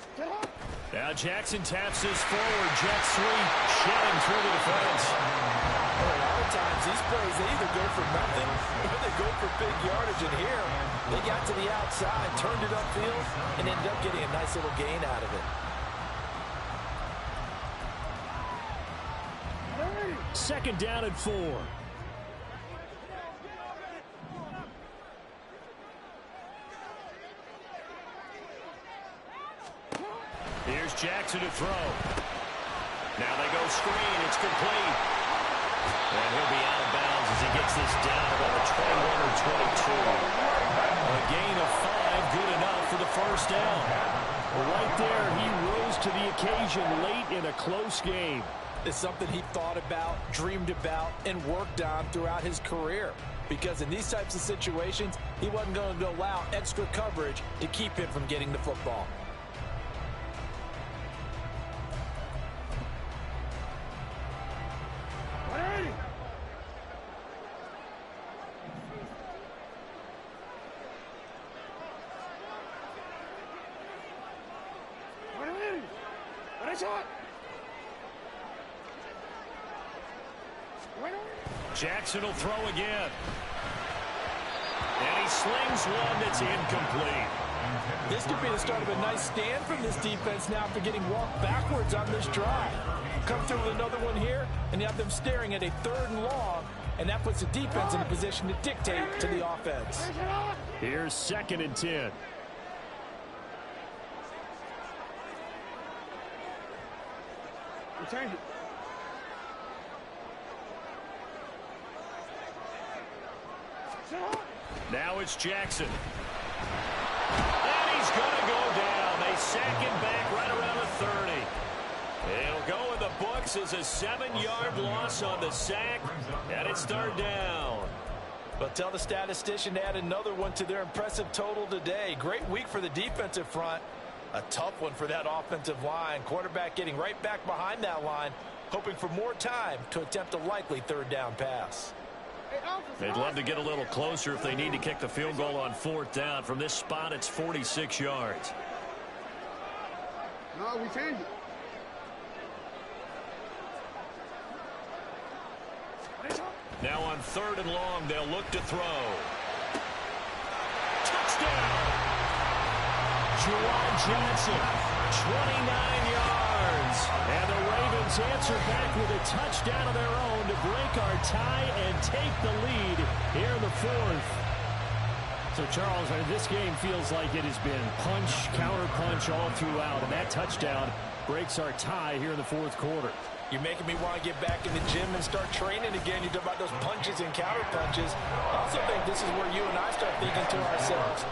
Now Jackson taps this forward. Jet sweep, shedding through the defense. Well, a lot of times these plays, they either go for nothing or they go for big yardage. And here, they got to the outside, turned it upfield, and ended up getting a nice little gain out of it. 2nd down and 4. Here's Jackson to throw. Now they go screen. It's complete. And he'll be out of bounds as he gets takes this down about the 21 or 22. A gain of 5, good enough for the first down. Right there, he rose to the occasion late in a close game. It's something he thought about, dreamed about, and worked on throughout his career. Because in these types of situations, he wasn't going to allow extra coverage to keep him from getting the football. Jackson will throw again. And he slings one that's incomplete. This could be the start of a nice stand from this defense now after getting walked backwards on this drive. Come through with another one here, and you have them staring at a 3rd and long, and that puts the defense in a position to dictate to the offense. Here's 2nd and 10. Change it. Now it's Jackson. And he's going to go down. They sack him back right around the 30. It'll go in the books as a 7-yard loss on the sack, and it's 3rd down. But tell the statistician to add another one to their impressive total today. Great week for the defensive front. A tough one for that offensive line. Quarterback getting right back behind that line, hoping for more time to attempt a likely 3rd down pass. They'd love to get a little closer if they need to kick the field goal on 4th down. From this spot, it's 46 yards. No, we change it. Now on 3rd and long, they'll look to throw. Touchdown! Juwan Johnson, 29 yards. And the Ravens answer back with a touchdown of their own to break our tie and take the lead here in the 4th. So, Charles, this game feels like it has been punch, counter-punch all throughout, and that touchdown breaks our tie here in the 4th quarter. You're making me want to get back in the gym and start training again. You talk about those punches and counter punches. I also think this is where you and I start thinking to ourselves,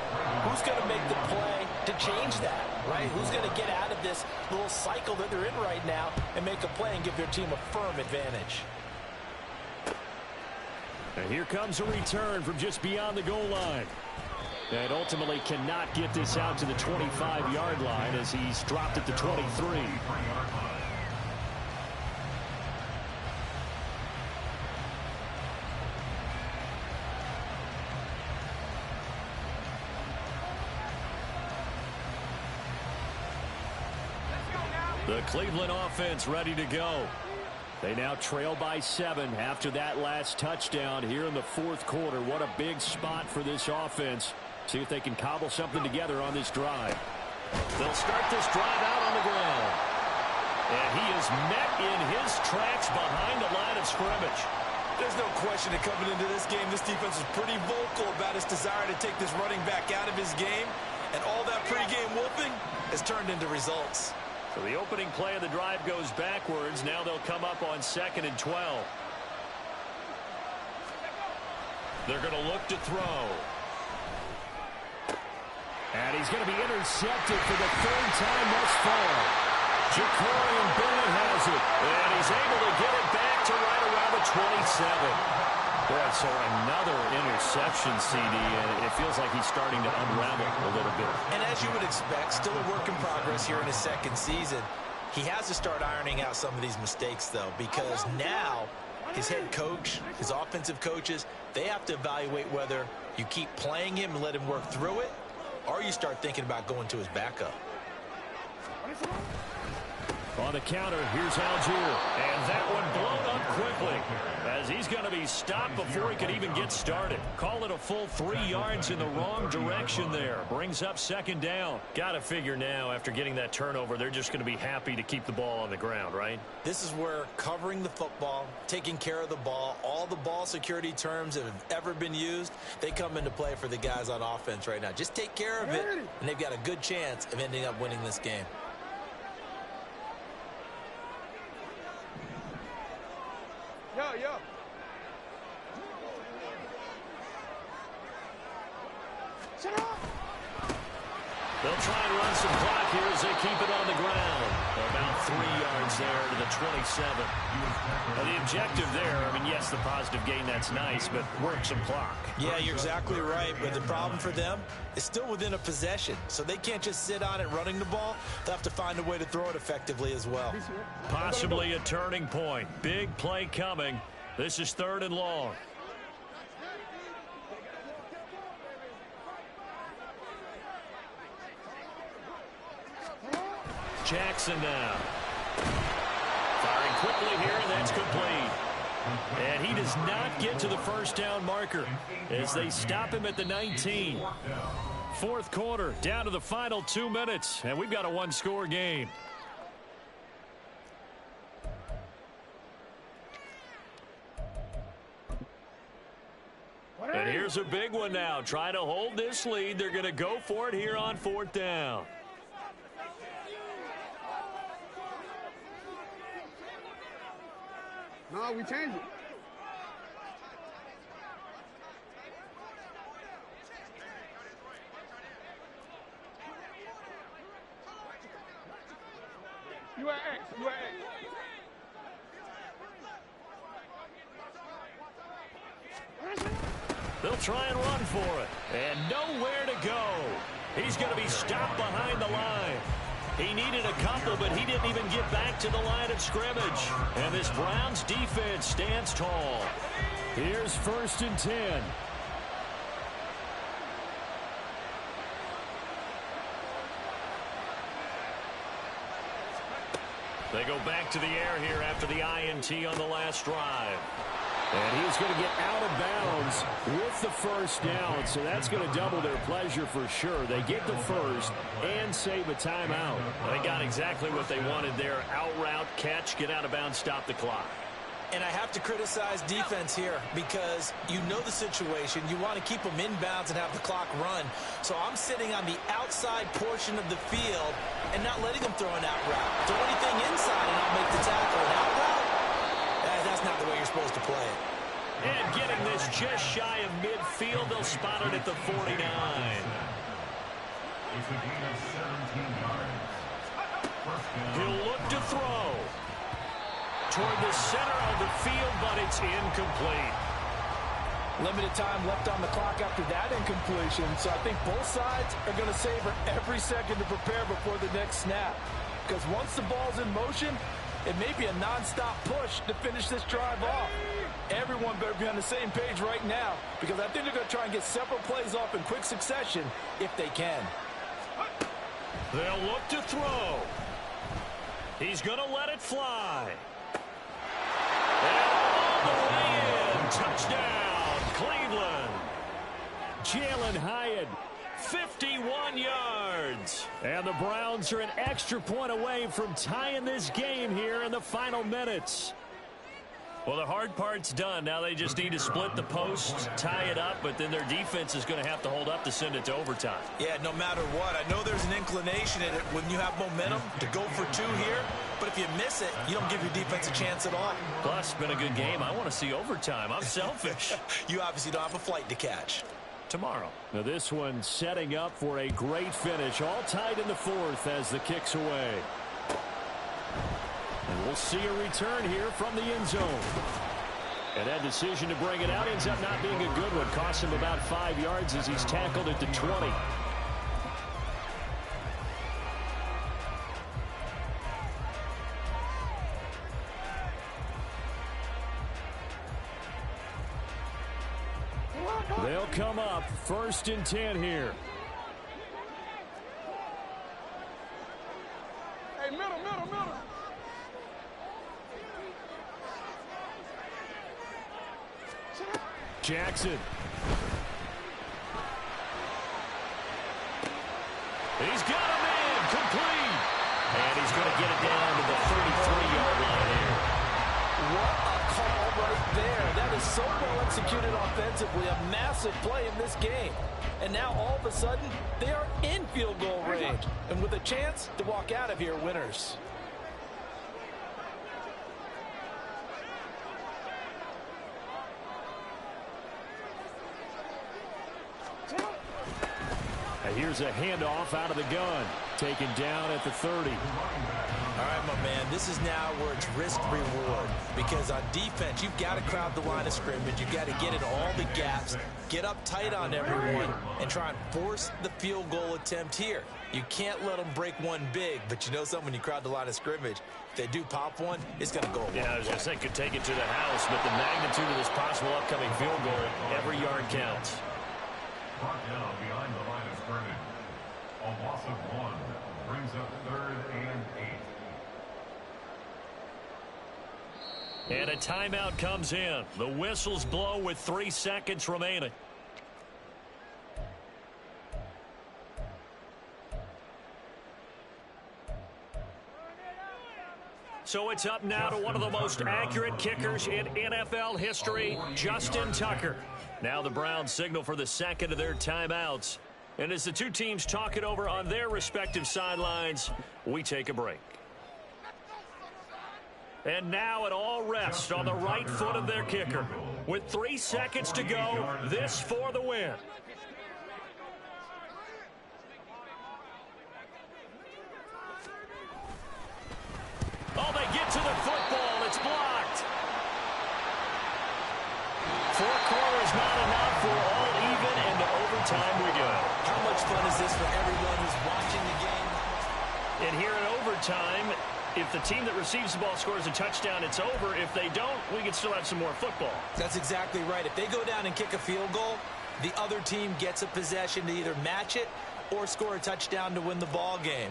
who's going to make the play to change that, right? Who's going to get out of this little cycle that they're in right now and make a play and give their team a firm advantage? And here comes a return from just beyond the goal line. And ultimately cannot get this out to the 25-yard line as he's dropped at the 23. The Cleveland offense ready to go. They now trail by 7 after that last touchdown here in the 4th quarter. What a big spot for this offense. See if they can cobble something together on this drive. They'll start this drive out on the ground. And he is met in his tracks behind the line of scrimmage. There's no question that coming into this game, this defense is pretty vocal about its desire to take this running back out of his game. And all that pregame whooping has turned into results. So the opening play of the drive goes backwards. Now they'll come up on 2nd and 12. They're going to look to throw. And he's going to be intercepted for the 3rd time thus far. Ja'Cory Bennett has it. And he's able to get it back to right around the 27. Boy, so another interception, CD, and it feels like he's starting to unravel a little bit. And as you would expect, still a work in progress here in his 2nd season. He has to start ironing out some of these mistakes, though, because now his head coach, his offensive coaches, they have to evaluate whether you keep playing him and let him work through it, or you start thinking about going to his backup. On the counter, here's Algier. And that one blown up quickly as he's going to be stopped before he could even get started. Call it a full 3 yards in the wrong direction there. Brings up 2nd down. Got to figure now after getting that turnover, they're just going to be happy to keep the ball on the ground, right? This is where covering the football, taking care of the ball, all the ball security terms that have ever been used, they come into play for the guys on offense right now. Just take care of it, and they've got a good chance of ending up winning this game. Yeah. They'll try and run some clock here as they keep it on the ground. About 3 yards there to the 27. Now the objective there, I mean, yes, the positive gain, that's nice, but work some clock. Yeah, you're exactly right, but the problem for them is still within a possession, so they can't just sit on it running the ball. They'll have to find a way to throw it effectively as well. Possibly a turning point. Big play coming. This is 3rd and long. Jackson now. Firing quickly here, and that's complete. And he does not get to the first down marker as they stop him at the 19. 4th quarter, down to the final 2 minutes, and we've got a 1-score game. And here's a big one now. Trying to hold this lead. They're going to go for it here on 4th down. No, we change it. You at X. You at X. They'll try and run for it. And nowhere to go. He's going to be stopped behind the line. He needed a couple, but he didn't even get back to the line of scrimmage. And this Browns defense stands tall. Here's 1st and 10. They go back to the air here after the INT on the last drive. And he's going to get out of bounds with the first down, so that's going to double their pleasure for sure. They get the first and save a timeout. They got exactly what they wanted there. Out route, catch, get out of bounds, stop the clock. And I have to criticize defense here because you know the situation. You want to keep them inbounds and have the clock run. So I'm sitting on the outside portion of the field and not letting them throw an out route. Throw anything inside and I'll make the tackle. An out route? That's not the way you're supposed to play it. And getting this just shy of midfield, they'll spot it at the 49. It's a gain of 17 yards. He'll look to throw toward the center of the field, but it's incomplete. Limited time left on the clock after that incompletion, so I think both sides are going to savor every second to prepare before the next snap. Because once the ball's in motion, it may be a non-stop push to finish this drive off. Everyone better be on the same page right now because I think they're going to try and get several plays off in quick succession if they can. They'll look to throw. He's going to let it fly. And all the way in. Touchdown, Cleveland. Jalen Hyatt. 51 yards. And the Browns are an extra point away from tying this game here in the final minutes. Well, the hard part's done. Now they just need to split the posts, tie it up, but then their defense is going to have to hold up to send it to overtime. Yeah, no matter what. I know there's an inclination in it when you have momentum to go for 2 here, but if you miss it, you don't give your defense a chance at all. Plus, it's been a good game. I want to see overtime. I'm selfish. You obviously don't have a flight to catch. Tomorrow. Now this one setting up for a great finish. All tied in the 4th as the kick's away. And we'll see a return here from the end zone. And that decision to bring it out ends up not being a good one. Costs him about 5 yards as he's tackled at the 20. They'll come up 1st and 10 here. Hey, middle. Jackson. He's got him in, complete. And he's going to get it down to the 33-yard line here. What a call right there. That is so well executed offensively. A massive play in this game. And now all of a sudden, they are in field goal range. And with a chance to walk out of here winners. here's a handoff out of the gun. Taken down at the 30. All right, my man, this is now where it's risk-reward. Because on defense, you've got to crowd the line of scrimmage. You've got to get in all the gaps, get up tight on everyone, and try and force the field goal attempt here. You can't let them break one big, but you know something, when you crowd the line of scrimmage, if they do pop one, it's going to go away. Yeah, I was going to say, could take it to the house, but the magnitude of this possible upcoming field goal, every yard counts. Brought down behind the line of scrimmage. A loss of 1 brings up 3rd and 8. And a timeout comes in. The whistles blow with 3 seconds remaining. So it's up now to one of the most accurate kickers in NFL history, Justin Tucker. Now the Browns signal for the second of their timeouts. And as the two teams talk it over on their respective sidelines, we take a break. And now it all rests on the right foot of their kicker. With 3 seconds to go, this for the win. Oh, they get to the football. It's blocked. 4 quarters not enough. We're all even, and to overtime we go. How much fun is this for everyone who's watching the game? And here in overtime, if the team that receives the ball scores a touchdown, it's over. If they don't, we can still have some more football. That's exactly right. If they go down and kick a field goal, the other team gets a possession to either match it or score a touchdown to win the ball game.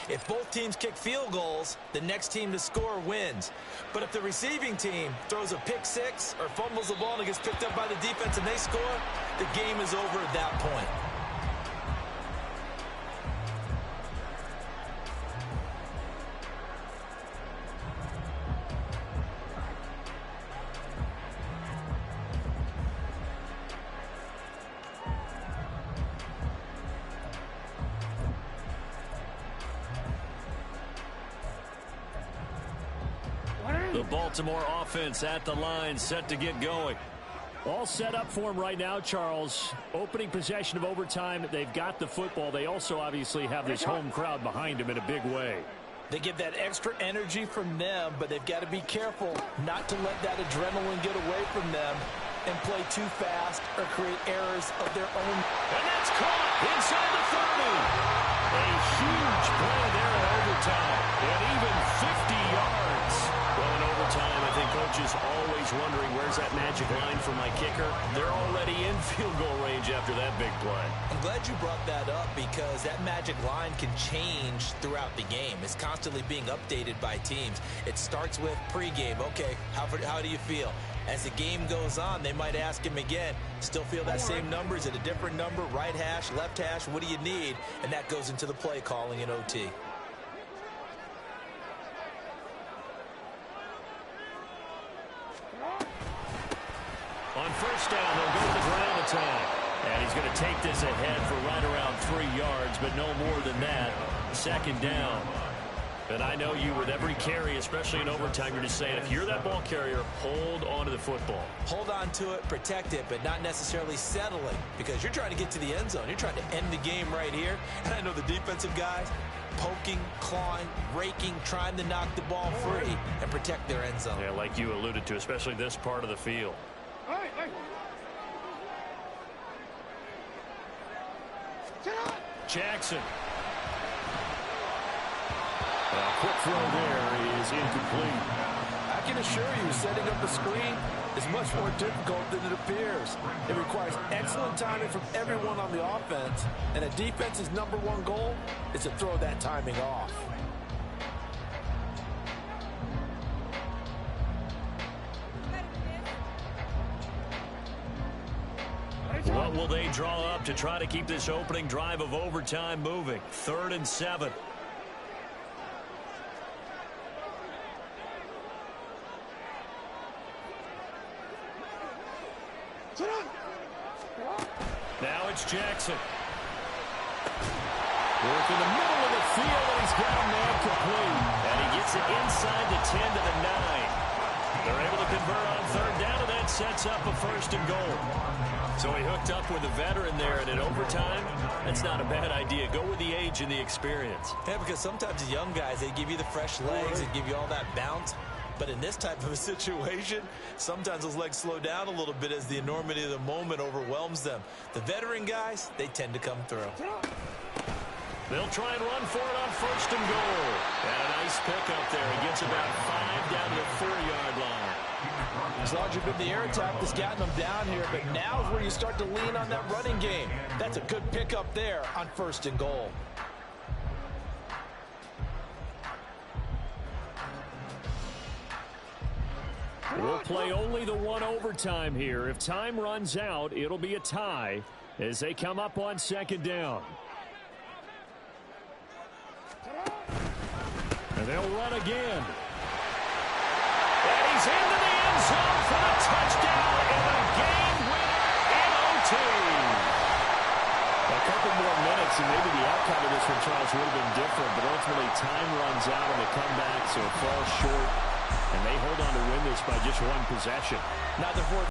If both teams kick field goals, the next team to score wins. But if the receiving team throws a pick six or fumbles the ball and it gets picked up by the defense and they score, the game is over at that point. The Baltimore offense at the line, set to get going. All set up for him right now, Charles. Opening possession of overtime. They've got the football. They also obviously have this home crowd behind them in a big way. They get that extra energy from them, but they've got to be careful not to let that adrenaline get away from them and play too fast or create errors of their own. And that's caught inside the 30. A huge play there in overtime. And even 50 yards. Well, in overtime, I think Coach is always wondering, where's that magic line for my kicker? They're already in field goal range after that big play. I'm glad you brought that up because that magic line can change throughout the game. It's constantly being updated by teams. It starts with pregame. Okay, how do you feel? As the game goes on, they might ask him again, still feel that same number? Is it a different number? Right hash, left hash, what do you need? And that goes into the play calling in OT. On first down, they'll go to the ground attack. And he's going to take this ahead for right around 3 yards, but no more than that. Second down. And I know you, with every carry, especially in overtime, you're just saying, if you're that ball carrier, hold on to the football. Hold on to it, protect it, but not necessarily settling, because you're trying to get to the end zone. You're trying to end the game right here. And I know the defensive guys poking, clawing, raking, trying to knock the ball free and protect their end zone. Yeah, like you alluded to, especially this part of the field. Jackson. A quick throw there is incomplete. I can assure you, setting up a screen is much more difficult than it appears. It requires excellent timing from everyone on the offense, and a defense's #1 goal is to throw that timing off. What will they draw up to try to keep this opening drive of overtime moving? 3rd and 7. Now it's Jackson. Work in the middle of the field, and he's got a man complete. And he gets it inside the 10 to the 9. They're able to convert on 3rd down, and that's sets up a 1st and goal. So he hooked up with a veteran there, and in overtime, that's not a bad idea. Go with the age and the experience. Yeah, because sometimes the young guys, they give you the fresh legs and give you all that bounce. But in this type of a situation, sometimes those legs slow down a little bit as the enormity of the moment overwhelms them. The veteran guys, they tend to come through. They'll try and run for it on 1st and goal. And a nice pickup there. He gets about 5 down to the 4-yard line. As long as you've been the air attack that's gotten them down here, but now is where you start to lean on that running game. That's a good pickup there on 1st and goal. We'll play only the one overtime here. If time runs out, it'll be a tie as they come up on 2nd down. And they'll run again. And he's into the end zone for the touchdown and a game winner in OT. A couple more minutes and maybe the outcome of this one, Charles, would have been different, but ultimately time runs out on the comeback, so it falls short, and they hold on to win this by just 1 possession. Now the fourth